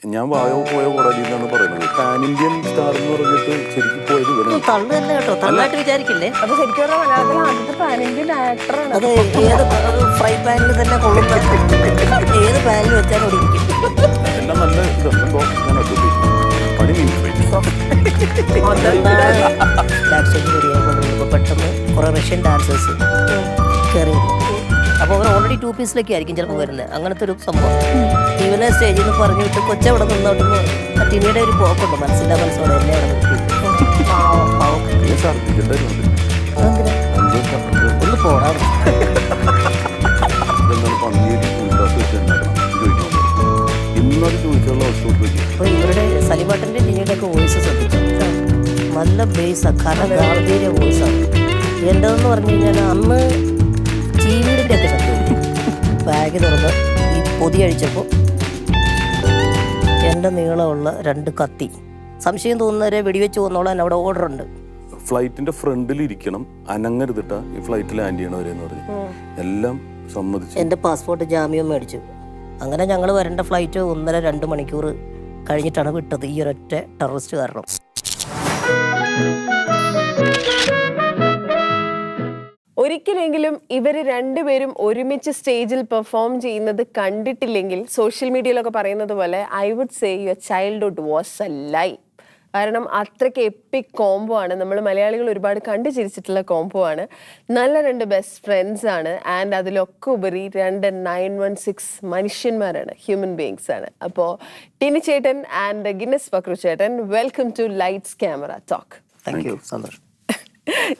ഞാൻ വായോ പോയ കോടാലി എന്നാണ് പറയുന്നത്. പാൻ ഇന്ത്യൻ സ്റ്റാർ എന്ന് പറഞ്ഞിട്ട് ശരിക്കും പോയത് ഇവനാണ്. തള്ളല്ലേ കേട്ടോ, തള്ളായിട്ട് വിചാരിക്കില്ലേ. അപ്പൊ ശരിക്കും പറഞ്ഞാൽ മലയാളത്തിൽ ആദ്യത്തെ പാൻ ഇന്ത്യൻ ആക്ടറാണ്. അത് ഏത് ഫ്രൈ പാനിൽ തന്നെ കൊള്ളുന്ന ഏത് പാനിൽ വെച്ചാലും അവിടെ ഇരിക്കും. എല്ലാം നല്ല ഇതെന്തോ ഞാൻ പണി ബാക്ക് സ്റ്റേജ് റെഡിയായിക്കൊണ്ടിരിക്കുമ്പോൾ പെട്ടെന്ന് കുറെ റഷ്യൻ ഡാൻസേഴ്സ് കയറി വരും. അപ്പോൾ അവർ ഓൾറെഡി 2 പീസിലൊക്കെ ആയിരിക്കും ചിലപ്പോൾ വരുന്നത്. അങ്ങനത്തെ ഒരു സംഭവം ഇവനെ സ്റ്റേജിൽ നിന്ന് പറഞ്ഞു വിട്ട് കൊച്ചവിടെ നിന്നോട്ടെന്ന് ടിനിയുടെ ഒരു പോക്കുണ്ട്. മനസ്സില്ലാ മനസ്സോടെ എന്നെ അവിടെ ഒന്ന് പോടാ. അപ്പോൾ ഇവരുടെ സലിമാട്ടൻ്റെ ടിനിയുടെ ഒക്കെ വോയിസ് ശ്രദ്ധിച്ചു. നല്ല ബേസാണ്, കാരണം ഗാംഭീര്യ വോയിസാണ്. എൻ്റെതെന്ന് പറഞ്ഞു കഴിഞ്ഞാൽ അന്ന് ചീവീടിൻ്റെ ഒക്കെ ശബ്ദം ബാഗ് തുറന്ന് ഈ പൊതി അഴിച്ചപ്പോൾ എൻ്റെ നീളമുള്ള 2 കത്തി, സംശയം തോന്നുന്നവരെ വെടിവെച്ച് കൊന്നോളാൻ അവിടെ ഓർഡർ ഉണ്ട്. ഫ്ലൈറ്റിന്റെ ഫ്രണ്ടിൽ ഇരിക്കണം, അനങ്ങരുതിട്ട ഈ ഫ്ലൈറ്റ് ലാൻഡ് ചെയ്യണവരെന്ന് പറഞ്ഞു. എല്ലാം സമ്മതിച്ചു. എൻ്റെ പാസ്പോർട്ട് ജാമ്യം മേടിച്ചു. അങ്ങനെ ഞങ്ങൾ വരേണ്ട ഫ്ലൈറ്റ് 1.5-2 മണിക്കൂർ കഴിഞ്ഞിട്ടാണ് വിട്ടത്, ഈ ഒരൊറ്റ ടെററിസ്റ്റ് കാരണം. ഒരിക്കലെങ്കിലും ഇവർ രണ്ടുപേരും ഒരുമിച്ച് സ്റ്റേജിൽ പെർഫോം ചെയ്യുന്നത് കണ്ടിട്ടില്ലെങ്കിൽ സോഷ്യൽ മീഡിയയിലൊക്കെ പറയുന്നത് പോലെ I would say your childhood was a lie. കാരണം അത്രയ്ക്ക് എപ്പിക് കോംബോ ആണ്. നമ്മൾ മലയാളികൾ ഒരുപാട് കണ്ടു ചിരിച്ചിട്ടുള്ള കോംബോ ആണ്. നല്ല 2 ബെസ്റ്റ് ഫ്രണ്ട്സ് ആണ്. ആൻഡ് അതിലൊക്കെ ഉപരി 2 916 മനുഷ്യന്മാരാണ്, ഹ്യൂമൻ ബീയിങ്സ് ആണ്. അപ്പോൾ ടിനി ചേട്ടൻ ആൻഡ് ഗിന്നസ് പക്രു ചേട്ടൻ, welcome to Lights Camera Talk. Thank you, സന്തോഷം.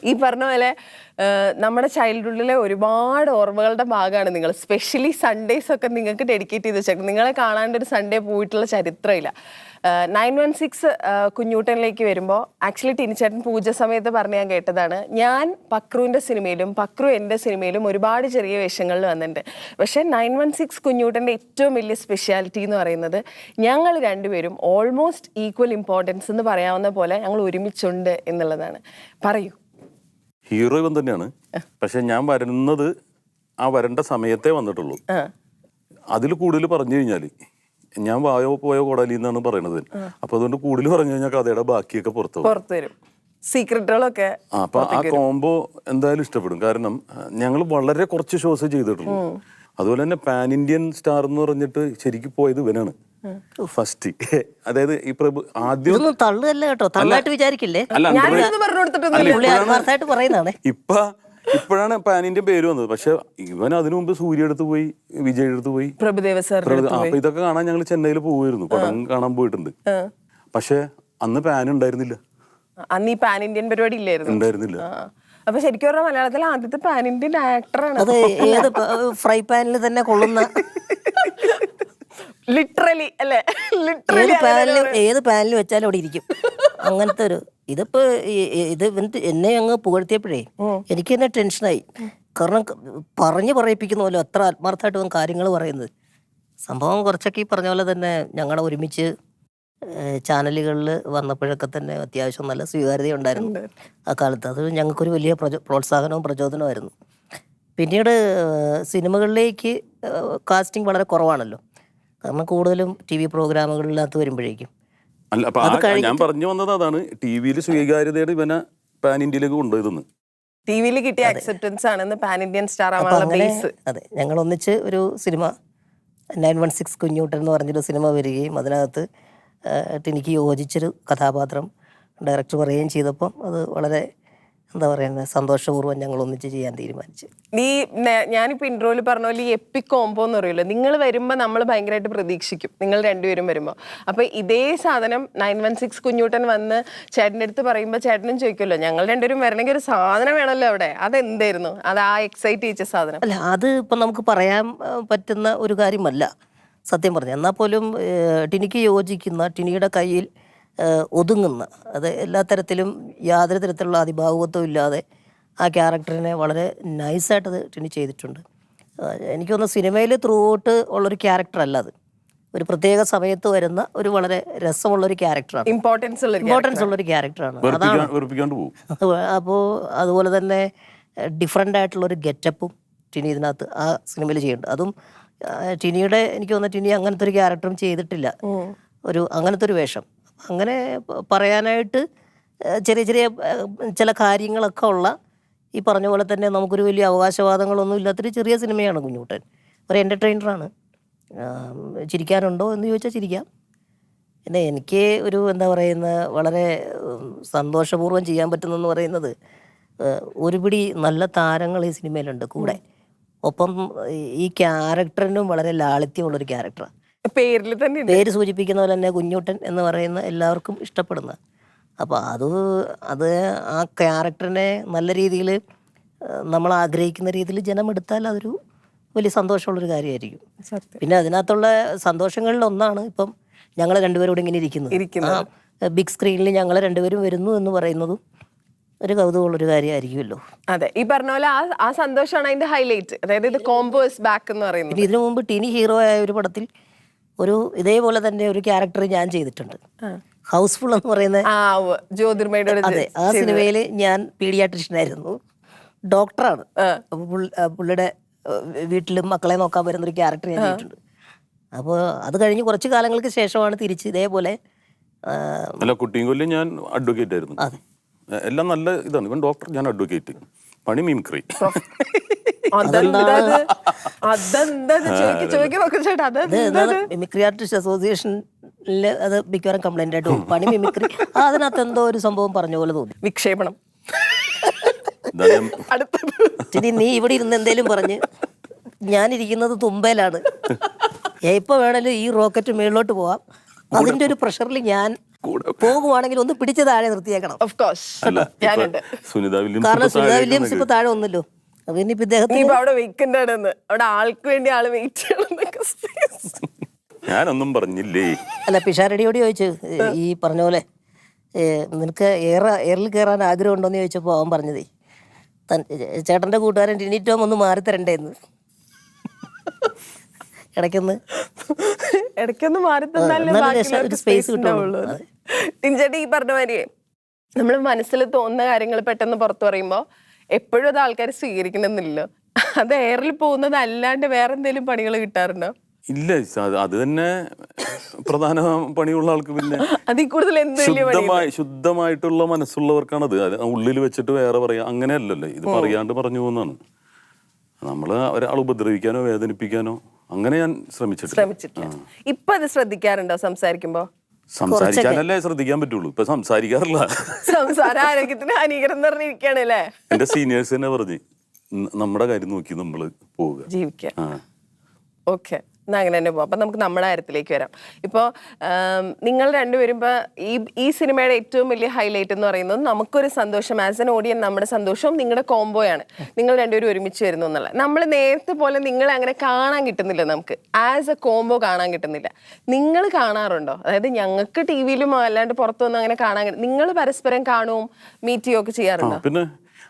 ഈ പറഞ്ഞ പോലെ നമ്മുടെ ചൈൽഡ്ഹുഡിലെ ഒരുപാട് ഓർമ്മകളുടെ ഭാഗമാണ് നിങ്ങൾ. സ്പെഷ്യലി സൺഡേസ് ഒക്കെ നിങ്ങൾക്ക് ഡെഡിക്കേറ്റ് ചെയ്ത് വെച്ചേക്കും. നിങ്ങളെ കാണാണ്ടൊരു സൺഡേ പോയിട്ടുള്ള ചരിത്രമില്ല. 916 കുഞ്ഞൂട്ടനിലേക്ക് വരുമ്പോൾ ആക്ച്വലി ടിനിച്ചേട്ടൻ പൂജ സമയത്ത് പറഞ്ഞ് ഞാൻ കേട്ടതാണ്, ഞാൻ പക്രുവിൻ്റെ സിനിമയിലും പക്രു എൻ്റെ സിനിമയിലും ഒരുപാട് ചെറിയ വേഷങ്ങളിൽ വന്നിട്ടുണ്ട്. പക്ഷേ 916 കുഞ്ഞൂട്ടൻ്റെ ഏറ്റവും വലിയ സ്പെഷ്യാലിറ്റി എന്ന് പറയുന്നത് ഞങ്ങൾ രണ്ടുപേരും ഓൾമോസ്റ്റ് ഈക്വൽ ഇമ്പോർട്ടൻസ് എന്ന് പറയാവുന്ന പോലെ ഞങ്ങൾ ഒരുമിച്ചുണ്ട് എന്നുള്ളതാണ്. പറയൂ. ഹീറോ ഇവൻ തന്നെയാണ്, പക്ഷെ ഞാൻ വരുന്നത് ആ വരേണ്ട സമയത്തേ വന്നിട്ടുള്ളൂ. അതിൽ കൂടുതൽ പറഞ്ഞു കഴിഞ്ഞാൽ ഞാൻ വായോ പോയ കോടാലി എന്നാണ് പറയണത്. അപ്പൊ അതുകൊണ്ട് കൂടുതൽ പറഞ്ഞു കഴിഞ്ഞാൽ കഥയുടെ ബാക്കിയൊക്കെ പുറത്തു വരും, സീക്രട്ടുകളൊക്കെ. അപ്പൊ ആ കോംബോ എന്തായാലും ഇഷ്ടപ്പെടും. കാരണം ഞങ്ങൾ വളരെ കുറച്ച് ഷോസ് ചെയ്തിട്ടുള്ളൂ. അതുപോലെ തന്നെ പാൻ ഇന്ത്യൻ സ്റ്റാർ എന്ന് പറഞ്ഞിട്ട് ശരിക്കും പോയത് ഇവനാണ് ഫസ്റ്റ്. അതായത് ഈ പ്രഭു ആദ്യം തള്ളല്ലേ കേട്ടോ, തള്ളായിട്ട് വിചാരിക്കില്ലേ. ഇപ്പോഴാണ് പാൻ ഇന്ത്യൻ പേര് വന്നത്. പക്ഷെ ഇവൻ അതിനു മുമ്പ് സൂര്യ അടുത്ത് പോയി, വിജയ് അടുത്ത് പോയി, അപ്പൊ ഇതൊക്കെ കാണാൻ ഞങ്ങൾ ചെന്നൈയിൽ പോവായിരുന്നു, പടം കാണാൻ പോയിട്ടുണ്ട്. പക്ഷെ അന്ന് പാൻ ഉണ്ടായിരുന്നില്ല, അന്ന് ഈ പാൻ ഇന്ത്യൻ പരിപാടി ഉണ്ടായിരുന്നില്ല. അപ്പൊ ശരിക്കും പറഞ്ഞാൽ മലയാളത്തിലെ ആദ്യത്തെ പാൻ ഇന്ത്യൻ ആക്ടറാണ്. അത് ഏത് ഫ്രൈ പാനിൽ തന്നെ കൊള്ളുന്ന, ലിറ്ററലി അല്ലേ, ഏത് പാനിൽ വെച്ചാലും അവിടെ ഇരിക്കും. അങ്ങനത്തെ ഒരു ഇതിപ്പോ ഇത് എന്നെ അങ്ങ് പുകഴ്ത്തിയപ്പോഴേ എനിക്ക് തന്നെ ടെൻഷനായി. കാരണം പറഞ്ഞു പറയിപ്പിക്കുന്ന പോലെ അത്ര ആത്മാർത്ഥമായിട്ട് കാര്യങ്ങൾ പറയുന്നത്. സംഭവം കുറച്ചൊക്കെ ഈ പറഞ്ഞ പോലെ തന്നെ ഞങ്ങളുടെ ഒരുമിച്ച് ചാനലുകളിൽ വന്നപ്പോഴൊക്കെ തന്നെ അത്യാവശ്യം നല്ല സ്വീകാര്യത ഉണ്ടായിരുന്നു ആ കാലത്ത്. അത് ഞങ്ങൾക്കൊരു വലിയ പ്രോത്സാഹനവും പ്രചോദനമായിരുന്നു. പിന്നീട് സിനിമകളിലേക്ക് കാസ്റ്റിംഗ് വളരെ കുറവാണല്ലോ, കാരണം കൂടുതലും TV പ്രോഗ്രാമുകളിനകത്ത് വരുമ്പോഴേക്കും. അല്ല, അപ്പൊ ഞാൻ പറഞ്ഞു വന്നത് അതാണ്, ടിവിയിൽ സ്വീകാര്യതയുടെ ഇവനെ പാൻ ഇന്ത്യയിലേക്ക് കൊണ്ടുപോയതെന്ന്. ടിവിയിൽ കിട്ടിയ അക്സെപ്റ്റൻസ് ആണ് പാൻ ഇന്ത്യൻ സ്റ്റാർ ആവാനുള്ള ബേസ്. അതെ, ഞങ്ങൾ ഒന്നിച്ച് ഒരു സിനിമ 916 കുഞ്ഞൂട്ടൻ എന്ന് പറഞ്ഞൊരു സിനിമ വരികയും അതിനകത്ത് എനിക്ക് യോജിച്ചൊരു കഥാപാത്രം ഡയറക്ടർ പറയുകയും ചെയ്തപ്പം അത് വളരെ എന്താ പറയുന്നത് സന്തോഷപൂർവ്വം ഞങ്ങൾ ഒന്നിച്ച് ചെയ്യാൻ തീരുമാനിച്ചു. ഞാനിപ്പോൾ ഇൻട്രോയിൽ പറഞ്ഞ പോലെ ഈ എപ്പിക് കോംബോ എന്ന് പറയുമല്ലോ, നിങ്ങൾ വരുമ്പോൾ നമ്മൾ ഭയങ്കരമായിട്ട് പ്രതീക്ഷിക്കും, നിങ്ങൾ രണ്ടുപേരും വരുമ്പോൾ. അപ്പോൾ ഇതേ സാധനം 916 കുഞ്ഞൂട്ടൻ വന്ന് ചേട്ടൻ്റെ അടുത്ത് പറയുമ്പോൾ ചേട്ടനും ചോദിക്കുമല്ലോ, ഞങ്ങൾ രണ്ടുപേരും വരണമെങ്കിൽ ഒരു സാധനം വേണമല്ലോ അവിടെ, അതെന്തായിരുന്നു അത് ആ എക്സൈറ്റ് ചെയ്യിച്ച സാധനം? അല്ല, അത് ഇപ്പം നമുക്ക് പറയാൻ പറ്റുന്ന ഒരു കാര്യമല്ല സത്യം പറഞ്ഞു. എന്നാൽ പോലും ടിനിക്ക് യോജിക്കുന്ന, ടിനിയുടെ കയ്യിൽ ഒതുങ്ങുന്ന, അത് എല്ലാ തരത്തിലും യാതൊരു തരത്തിലുള്ള അതിഭാവുകത്വം ഇല്ലാതെ ആ ക്യാരക്ടറിനെ വളരെ നൈസായിട്ടത് ടിനി ചെയ്തിട്ടുണ്ട്. എനിക്ക് തോന്നുന്നു സിനിമയിൽ ത്രൂ ഔട്ട് ഉള്ളൊരു ക്യാരക്ടറല്ല അത്, ഒരു പ്രത്യേക സമയത്ത് വരുന്ന ഒരു വളരെ രസമുള്ളൊരു ക്യാരക്ടറാണ്, ഇമ്പോർട്ടൻസ് ഉള്ളൊരു ക്യാരക്ടറാണ്. അതാണ്. അപ്പോൾ അതുപോലെ തന്നെ ഡിഫറെൻ്റ് ആയിട്ടുള്ളൊരു ഗെറ്റപ്പും ടിനി ഇതിനകത്ത് ആ സിനിമയിൽ ചെയ്യുന്നുണ്ട്. അതും ടിനിയുടെ എനിക്ക് തോന്നുന്നു ടിനി അങ്ങനത്തെ ഒരു ക്യാരക്ടറും ചെയ്തിട്ടില്ല. അങ്ങനത്തെ ഒരു വേഷം. അങ്ങനെ പറയാനായിട്ട് ചെറിയ ചെറിയ ചില കാര്യങ്ങളൊക്കെ ഉള്ള, ഈ പറഞ്ഞ പോലെ തന്നെ നമുക്കൊരു വലിയ അവകാശവാദങ്ങളൊന്നും ഇല്ലാത്തൊരു ചെറിയ സിനിമയാണ് കുഞ്ഞുകുട്ടൻ. ഒരു എൻ്റർടൈനറാണ്. ചിരിക്കാനുണ്ടോ എന്ന് ചോദിച്ചാൽ ചിരിക്കാം. പിന്നെ എനിക്ക് ഒരു എന്താ പറയുന്നത്, വളരെ സന്തോഷപൂർവ്വം ചെയ്യാൻ പറ്റുന്നെന്ന് പറയുന്നത്, ഒരു പിടി നല്ല താരങ്ങൾ ഈ സിനിമയിലുണ്ട് കൂടെ. ഒപ്പം ഈ ക്യാരക്ടറിനും വളരെ ലാളിത്യമുള്ളൊരു ക്യാരക്ടറാണ്. പേരിൽ തന്നെ പേര് സൂചിപ്പിക്കുന്ന പോലെ തന്നെ കുഞ്ഞുട്ടൻ എന്ന് പറയുന്ന എല്ലാവർക്കും ഇഷ്ടപ്പെടുന്ന. അപ്പോൾ അത് ആ ക്യാരക്ടറിനെ നല്ല രീതിയിൽ നമ്മൾ ആഗ്രഹിക്കുന്ന രീതിയിൽ ജനം എടുത്താൽ അതൊരു വലിയ സന്തോഷമുള്ളൊരു കാര്യമായിരിക്കും. പിന്നെ അതിനകത്തുള്ള സന്തോഷങ്ങളിലൊന്നാണ് ഇപ്പം ഞങ്ങൾ രണ്ടുപേരും കൂടെ ഇങ്ങനെ ഇരിക്കുന്നത്. ആ ബിഗ് സ്ക്രീനിൽ ഞങ്ങൾ രണ്ടുപേരും വരുന്നു എന്ന് പറയുന്നതും ഒരു കൗതുകമുള്ളൊരു കാര്യമായിരിക്കുമല്ലോ. അതെ, ഈ പറഞ്ഞ പോലെ ആ സന്തോഷമാണ് അതിന്റെ ഹൈലൈറ്റ്. അതായത് ഇത് കോംബോസ് ബാക്ക് എന്ന് പറയുന്നത്. പിന്നെ ഇതിനു മുമ്പ് ടിനി ഹീറോ ആയ ഒരു പടത്തിൽ ഇതേപോലെ തന്നെ ഒരു ക്യാരക്ടർ ഞാൻ ചെയ്തിട്ടുണ്ട്. ഹൗസ്ഫുൾ എന്ന് പറയുന്ന ജ്യോതിർമയുടെ. അതെ, ആ സിനിമയിൽ ഞാൻ പീഡിയാട്രിഷ്യനായിരുന്നു, ഡോക്ടറാണ്. അപ്പോൾ പുള്ളിയുടെ വീട്ടിലും മക്കളെ നോക്കാൻ വരുന്നൊരു ക്യാരക്ടർ ഞാൻ ചെയ്തിട്ടുണ്ട്. അപ്പോൾ അത് കഴിഞ്ഞ് കുറച്ച് കാലങ്ങൾക്ക് ശേഷമാണ് തിരിച്ച് ഇതേപോലെ. അല്ല, കുട്ടിയും കൊല്ലം ഞാൻ അഡ്വക്കേറ്റ് ആയിരുന്നു. അതെ, എല്ലാം നല്ല ഇതാണ്. ഇവൻ ഡോക്ടർ, ഞാൻ അഡ്വക്കേറ്റ്, പണി മിമിക്രി. മിമിക്രി ആർട്ടിസ്റ്റ് അസോസിയേഷനിൽ അത് മിക്കവാറും കംപ്ലൈന്റ് ആയിട്ട് പോകും. പണി മിമിക്രി, അതിനകത്ത് എന്തോ ഒരു സംഭവം പറഞ്ഞ പോലെ തോന്നി. വിക്ഷേപണം. ഇനി നീ ഇവിടെ ഇരുന്ന് എന്തേലും പറഞ്ഞ്, ഞാനിരിക്കുന്നത് തുമ്പയിലാണ്, എപ്പോ വേണേലും ഈ റോക്കറ്റ് മേളിലോട്ട് പോവാം. അതിന്റെ ഒരു പ്രഷറിൽ ഞാൻ പോകുവാണെങ്കിൽ ഒന്ന് പിടിച്ച് താഴെ നിർത്തിയേക്കണം. കാരണം സുനിത വില്യംസ് ഇപ്പൊ താഴെ ഒന്നല്ലോ. അപ്പൊ ഇനിയിപ്പോ ഇദ്ദേഹത്തിന് അവിടെ അവിടെ ആൾക്ക് വേണ്ടി ആള് വെയിറ്റ് ചെയ്യണം. ഞാനൊന്നും പറഞ്ഞില്ലേ. അല്ല, പിഷാരടിയോട് ചോദിച്ചു, ഈ പറഞ്ഞ പോലെ നിനക്ക് എയറിൽ കയറാൻ ആഗ്രഹം ഉണ്ടോന്ന് ചോദിച്ചപ്പോ അവൻ പറഞ്ഞതേ, ചേട്ടന്റെ കൂട്ടുകാരൻ ടിനിറ്റോം ഒന്ന് മാറി തരണ്ടേന്ന്. ഇടയ്ക്കൊന്ന് മാറി തന്നാലേ സ്പേസ് കിട്ടുള്ളൂ. ടിൻചേട്ടി ഈ പറഞ്ഞ മാതിരിയെ നമ്മൾ മനസ്സിൽ തോന്നുന്ന കാര്യങ്ങൾ പെട്ടെന്ന് പുറത്തു പറയുമ്പോ എപ്പോഴും അത് ആൾക്കാർ സ്വീകരിക്കണമെന്നില്ലല്ലോ. അത് എയറിൽ പോകുന്നത് അല്ലാണ്ട് വേറെ എന്തെങ്കിലും പണികൾ കിട്ടാറുണ്ടോ? ഇല്ല, അത് തന്നെ പ്രധാന പണിയുള്ള ആൾക്ക്. പിന്നെ അതിൽ കൂടുതൽ ശുദ്ധമായിട്ടുള്ള മനസ്സുള്ളവർക്കാണത്. ഉള്ളിൽ വെച്ചിട്ട് വേറെ പറയാം, അങ്ങനെയല്ലല്ലോ. ഇത് പറയാണ്ട് പറഞ്ഞു പോകുന്നതാണ്. നമ്മള് ഒരാൾ ഉപദ്രവിക്കാനോ വേദനിപ്പിക്കാനോ അങ്ങനെ ഞാൻ ശ്രമിച്ചിട്ടില്ല. ഇപ്പൊ അത് ശ്രദ്ധിക്കാറുണ്ടോ? സംസാരിക്കാനല്ലേ ശ്രദ്ധിക്കാൻ പറ്റുള്ളൂ, ഇപ്പൊ സംസാരിക്കാറില്ല. സംസാര ആരോഗ്യത്തിന് ഹാനികരം എന്ന് പറഞ്ഞിരിക്കുകയാണല്ലേ. എന്റെ സീനിയേഴ്സ് തന്നെ പറഞ്ഞ് നമ്മുടെ കാര്യം നോക്കി നമ്മള് പോവുക, ജീവിക്കാം. ഓക്കെ, എന്നാ അങ്ങനെ തന്നെ പോവാം. അപ്പം നമുക്ക് നമ്മുടെ കാര്യത്തിലേക്ക് വരാം. ഇപ്പോൾ നിങ്ങൾ രണ്ടുപേരും ഇപ്പോൾ ഈ സിനിമയുടെ ഏറ്റവും വലിയ ഹൈലൈറ്റ് എന്ന് പറയുന്നത് നമുക്കൊരു സന്തോഷം, ആസ് എൻ ഓഡിയൻ നമ്മുടെ സന്തോഷവും നിങ്ങളുടെ കോംബോയാണ്. നിങ്ങൾ രണ്ടുപേരും ഒരുമിച്ച് വരുന്നു എന്നുള്ളത്. നമ്മൾ നേരത്തെ പോലെ നിങ്ങളെ അങ്ങനെ കാണാൻ കിട്ടുന്നില്ല, നമുക്ക് ആസ് എ കോംബോ കാണാൻ കിട്ടുന്നില്ല. നിങ്ങൾ കാണാറുണ്ടോ? അതായത് ഞങ്ങൾക്ക് ടി വിയിലും അല്ലാണ്ട് പുറത്തൊന്നും അങ്ങനെ കാണാൻ, നിങ്ങൾ പരസ്പരം കാണുകയും മീറ്റ് ചെയ്യുകയും ഒക്കെ ചെയ്യാറുണ്ടോ? പിന്നെ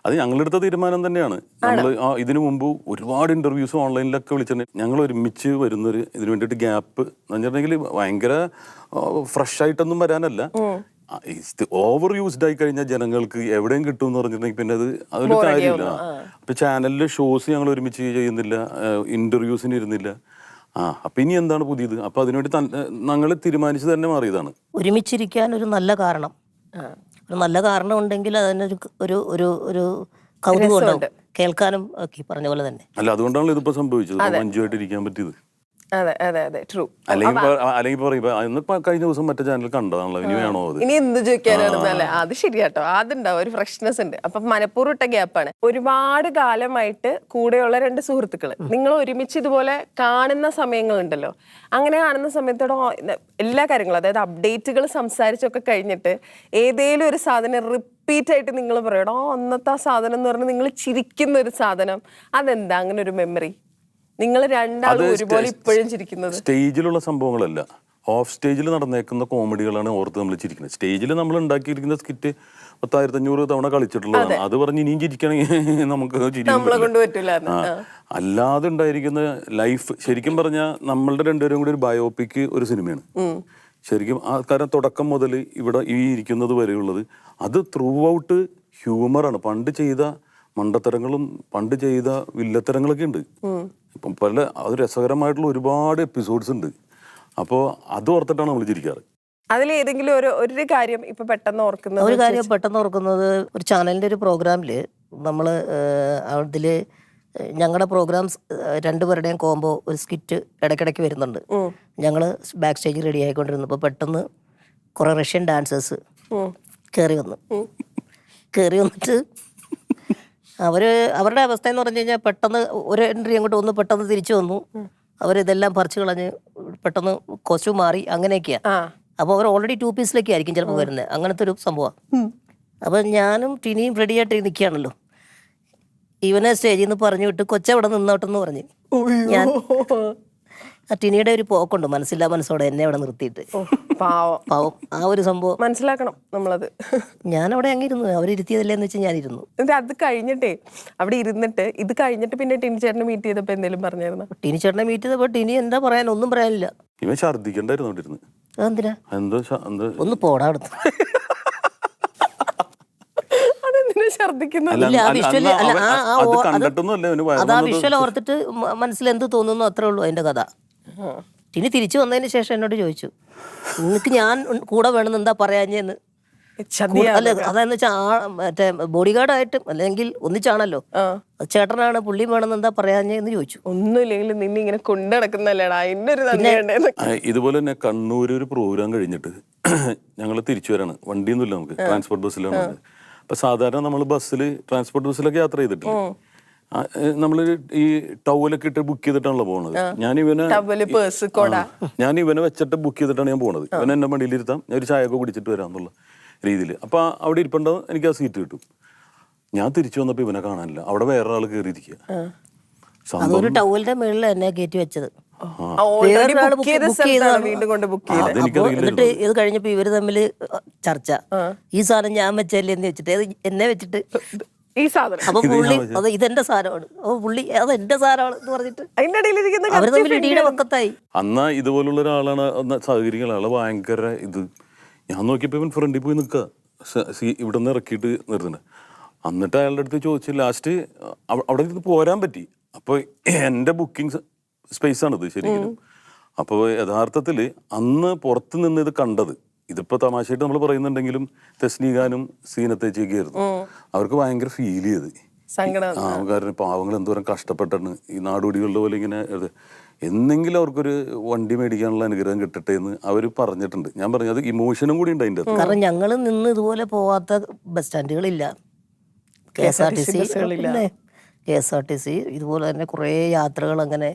അത് ഞങ്ങളെടുത്ത തീരുമാനം തന്നെയാണ്. നമ്മൾ ഇതിനു മുമ്പ് ഒരുപാട് ഇന്റർവ്യൂസ് ഓൺലൈനിലൊക്കെ വിളിച്ചിട്ടുണ്ട്. ഞങ്ങൾ ഒരുമിച്ച് വരുന്നൊരു ഇതിനു വേണ്ടിയിട്ട് ഗ്യാപ്പ് എന്ന് വെച്ചിട്ടുണ്ടെങ്കിൽ ഭയങ്കര ഫ്രഷ് ആയിട്ടൊന്നും വരാനല്ല. ഓവർ യൂസ്ഡ് ആയി കഴിഞ്ഞാൽ ജനങ്ങൾക്ക് എവിടെയും കിട്ടും എന്ന് പറഞ്ഞിട്ടുണ്ടെങ്കിൽ പിന്നെ അതൊരു കാര്യമില്ല. അപ്പൊ ചാനലിലെ ഷോസ് ഞങ്ങൾ ഒരുമിച്ച് ചെയ്യുന്നില്ല, ഇന്റർവ്യൂസിന് ഇരുന്നില്ല. അപ്പൊ ഇനി എന്താണ് പുതിയത്? അപ്പൊ അതിനുവേണ്ടി ഞങ്ങൾ തീരുമാനിച്ചു തന്നെ മാറിയതാണ്. ഒരുമിച്ചിരിക്കാൻ ഒരു നല്ല കാരണം, ഒരു നല്ല കാരണം ഉണ്ടെങ്കിൽ അതിനൊരു ഒരു ഒരു ഒരു കൗതുകം ഉണ്ടാവും, കേൾക്കാനും ഒക്കെ പറഞ്ഞ പോലെ തന്നെ. അല്ല, അതുകൊണ്ടാണല്ലോ ഇതിപ്പോ സംഭവിച്ചത്, മഞ്ജുവായിട്ട് ഇരിക്കാൻ പറ്റിയത്. അതെ അതെ അതെ, ട്രൂ. അല്ലെങ്കിൽ പറയുമ്പോ കഴിഞ്ഞ ദിവസം മറ്റേ ചാനൽ കണ്ടതാണല്ലോ, ഇനി വേണോ അത്, ഇനി എന്ത് ചോദിക്കാനാണെന്നല്ലേ. അത് ശരിയാട്ടോ, അതുണ്ടാവും, ഒരു ഫ്രഷ്നെസ് ഉണ്ട്. അപ്പൊ മനഃപൂർവ്വം ഇട്ട ഗ്യാപ്പാണ്. ഒരുപാട് കാലമായിട്ട് കൂടെയുള്ള രണ്ട് സുഹൃത്തുക്കള് നിങ്ങൾ ഒരുമിച്ച് ഇതുപോലെ കാണുന്ന സമയങ്ങളുണ്ടല്ലോ. അങ്ങനെ കാണുന്ന സമയത്തോടെ എല്ലാ കാര്യങ്ങളും, അതായത് അപ്ഡേറ്റുകൾ സംസാരിച്ചൊക്കെ കഴിഞ്ഞിട്ട് ഏതേലും ഒരു സാധനം റിപ്പീറ്റ് ആയിട്ട് നിങ്ങൾ പറയണോ, അന്നത്തെ ആ സാധനം എന്ന് പറഞ്ഞാൽ നിങ്ങൾ ചിരിക്കുന്ന ഒരു സാധനം, അതെന്താ അങ്ങനെ ഒരു മെമ്മറി? നിങ്ങൾ രണ്ടാളും ഒരുപോലെ ഇപ്പോഴും ചിരിക്കുന്നത്? സ്റ്റേജിലുള്ള സംഭവങ്ങളല്ല, ഓഫ് സ്റ്റേജിൽ നടന്നേക്കുന്ന കോമഡികളാണ് ഓർത്ത് നമ്മൾ ചിരിക്കുന്നത്. സ്റ്റേജിൽ നമ്മൾ ഉണ്ടാക്കിയിരിക്കുന്ന സ്കിറ്റ് 10,500 തവണ കളിച്ചിട്ടുള്ളതാണ്. അത് പറഞ്ഞ് ഇനിയും ചിരിക്കണമെങ്കിൽ നമുക്ക് അല്ലാതെ ഉണ്ടായിരിക്കുന്ന ലൈഫ്, ശരിക്കും പറഞ്ഞാൽ നമ്മളുടെ രണ്ടുപേരും കൂടി ഒരു ബയോപിക് ഒരു സിനിമയാണ് ശരിക്കും. ആ കാരണം തുടക്കം മുതൽ ഇവിടെ ഈ ഇരിക്കുന്നത് വരെയുള്ളത് അത് ത്രൂ ഔട്ട് ഹ്യൂമറാണ്. പണ്ട് ചെയ്ത മണ്ടത്തരങ്ങളും പണ്ട് ചെയ്ത വില്ലത്തരങ്ങളൊക്കെ ഉണ്ട്. ഇപ്പം അത് രസകരമായിട്ടുള്ള ഒരുപാട് എപ്പിസോഡ്സ് ഉണ്ട്. അപ്പോൾ അത് ഓർത്തിട്ടാണ് നമ്മൾ ചിരിക്കാറ്. അതിൽ ഏതെങ്കിലും ഒരു കാര്യം ഇപ്പൊ പെട്ടെന്ന് ഓർക്കുന്നത്? ഒരു കാര്യം പെട്ടെന്ന് ഓർക്കുന്നത്, ഒരു ചാനലിൻ്റെ ഒരു പ്രോഗ്രാമിൽ നമ്മൾ അതിൽ ഞങ്ങളുടെ പ്രോഗ്രാംസ് രണ്ടുപേരുടെയും കോംബോ ഒരു സ്കിറ്റ് ഇടയ്ക്കിടയ്ക്ക് വരുന്നുണ്ട്. ഞങ്ങൾ ബാക്ക് സ്റ്റേജ് റെഡി ആയിക്കൊണ്ടിരുന്നപ്പോൾ പെട്ടെന്ന് കുറേ റഷ്യൻ ഡാൻസേഴ്സ് കയറി വന്നിട്ട് അവരുടെ അവസ്ഥ എന്ന് പറഞ്ഞു കഴിഞ്ഞാൽ പെട്ടെന്ന് ഒരു എൻട്രി അങ്ങോട്ട് വന്നു, പെട്ടെന്ന് തിരിച്ചു വന്നു. അവരിതെല്ലാം പറിച്ചു കളഞ്ഞ് പെട്ടെന്ന് കോസ്റ്റ്യൂം മാറി, അങ്ങനെയൊക്കെയാണ്. അപ്പോൾ അവർ ഓൾറെഡി 2 പീസിലൊക്കെ ആയിരിക്കും ചിലപ്പോൾ വരുന്നത്. അങ്ങനത്തെ ഒരു സംഭവമാണ്. അപ്പം ഞാനും ടിനിയും റെഡിയായിട്ട് നിൽക്കുകയാണല്ലോ. ഇവനെ സ്റ്റേജിൽ നിന്ന് പറഞ്ഞു വിട്ട് കൊച്ചവിടെ നിന്നോട്ടെന്ന് പറഞ്ഞ് ഞാൻ ആ ടിനിയുടെ ഒരു പോക്കുണ്ട്, മനസ്സില്ലാ മനസ്സോടെ എന്നെ അവിടെ നിർത്തിയിട്ട്. പാവം ആ ഒരു സംഭവം മനസ്സിലാക്കണം നമ്മളത്. ഞാനവിടെ അങ്ങിരുന്നു, അവരിരുത്തിയതല്ലേ എന്ന് വെച്ചാൽ ഞാനിരുന്നു. അത് കഴിഞ്ഞിട്ടേ അവിടെ ഇരുന്നിട്ട് ഇത് കഴിഞ്ഞിട്ട് പിന്നെ ടിനി ചേട്ടനെ മീറ്റ് ചെയ്തപ്പോ എന്തെങ്കിലും പറഞ്ഞായിരുന്നു? ടിനി ചേട്ടനെ മീറ്റ് ചെയ്തപ്പോൾ ടിനി എന്താ പറയാൻ, ഒന്നും പറയാനില്ല. ഇവൻ ഛർദ്ദിക്കണ്ടായിരുന്നു. അതെന്തിനാ? ഒന്ന് പോടാ അടുത്ത്. അതാ വിഷ്വൽ ഓർത്തിട്ട് മനസ്സിൽ എന്ത് തോന്നുന്നു അത്രേ ഉള്ളൂ അതിന്റെ കഥ. ടിനി തിരിച്ചു വന്നതിന് ശേഷം എന്നോട് ചോദിച്ചു, നിനക്ക് ഞാൻ കൂടെ വേണമെന്ന് എന്താ പറയാഞ്ഞെന്ന്. അല്ല അതെന്ന് വെച്ചാൽ മറ്റേ ബോഡി ഗാർഡായിട്ടും അല്ലെങ്കിൽ ഒന്നിച്ചാണല്ലോ, ചേട്ടനാണ് പുള്ളി വേണമെന്ന് എന്താ പറയാഞ്ഞെന്ന് ചോദിച്ചു. ഒന്നുമില്ലെങ്കിലും നിന്നെ ഇങ്ങനെ കൊണ്ടു നടക്കുന്നല്ലേടാ, അതിന്റെ ഒരു ഇതുപോലെ തന്നെ കണ്ണൂര് ഒരു പ്രോഗ്രാം കഴിഞ്ഞിട്ട് ഞങ്ങൾ തിരിച്ചു വരാണ്. വണ്ടിയൊന്നുമില്ല നമുക്ക്, ട്രാൻസ്പോർട്ട് ബസ്സിലാണ്. അപ്പൊ സാധാരണ നമ്മൾ ട്രാൻസ്പോർട്ട് ബസ്സിലൊക്കെ യാത്ര ചെയ്തിട്ടില്ല. നമ്മൾ ഈ ടവലൊക്കെ ഇട്ട് ബുക്ക് ചെയ്തിട്ടാണല്ലോ പോകുന്നത്. ഞാൻ ഇവനെ വെച്ചിട്ട് ബുക്ക് ചെയ്തിട്ടാണ് ഞാൻ പോകുന്നത്. ഇവൻ എന്നെ വണ്ടിയിലിരുത്താം, ഞാൻ ഒരു ചായ ഒക്കെ കുടിച്ചിട്ട് വരാമെന്നുള്ള രീതിയിൽ. അപ്പൊ അവിടെ ഇരിപ്പുണ്ടോ എനിക്ക് ആ സീറ്റ് കിട്ടും. ഞാൻ തിരിച്ചു വന്നപ്പോ ഇവനെ കാണാനില്ല, അവിടെ വേറെ ആൾ കയറിയിരിക്കുക. അതൊരു ടവലിന്റെ മേളിൽ എന്നെ കയറ്റി വെച്ചത്. എന്നിട്ട് ഇത് കഴിഞ്ഞപ്പോ ഇവര് തമ്മില് ചർച്ച, ഈ സാധനം ഞാൻ വെച്ചല്ലേ എന്ന് വെച്ചിട്ട് എന്നെ വെച്ചിട്ട് ഈ സാധനം. അപ്പൊ പുള്ളി അത് ഇതെന്റെ സാധനമാണ്, അപ്പൊ പുള്ളി അത് എന്റെ സാധനമാണ് എന്ന് പറഞ്ഞിട്ട് അവര് തമ്മിൽ ഇടിയുടെ പക്കത്തായി. അന്ന് ഇതുപോലുള്ള ഒരാളാണ് സഹകരിക്കുന്ന ആള്. ഭയങ്കര ഇത് ഞാൻ നോക്കിയപ്പോ ഇവൻ ഫ്രണ്ടിൽ പോയി നിൽക്കുക, ഇവിടെ നിന്ന് ഇറക്കിയിട്ട് നിർത്തുന്നത്. എന്നിട്ട് അയാളുടെ അടുത്ത് ചോദിച്ചു, ലാസ്റ്റ് അവിടെ നിന്ന് പോരാൻ പറ്റി. അപ്പൊ എന്റെ ബുക്കിംഗ് സ്പേസ് ആണിത് ശരിക്കും. അപ്പോൾ യഥാർത്ഥത്തിൽ അന്ന് പുറത്ത് നിന്ന് ഇത് കണ്ടത്, ഇതിപ്പോ തമാശയായിട്ട് നമ്മൾ പറയുന്നുണ്ടെങ്കിലും തെസ്നീഖാനും സീനത്തേച്ചൊക്കെയായിരുന്നു. അവർക്ക് ഭയങ്കര ഫീൽ ചെയ്ത്. കാരണം പാവങ്ങൾ എന്തോരം കഷ്ടപ്പെട്ടാണ് ഈ നാടോടികളുടെ പോലെ ഇങ്ങനെ എന്നെങ്കിലും അവർക്കൊരു വണ്ടി മേടിക്കാനുള്ള അനുഗ്രഹം കിട്ടട്ടെ എന്ന് അവർ പറഞ്ഞിട്ടുണ്ട്. ഞാൻ പറഞ്ഞത് ഇമോഷനും കൂടി ഉണ്ട് അതിൻ്റെ. കാരണം ഞങ്ങൾ നിന്ന് ഇതുപോലെ പോവാത്ത ബസ് സ്റ്റാൻഡുകളില്ല, KSRTC ഇതുപോലെ തന്നെ കുറേ യാത്രകൾ അങ്ങനെ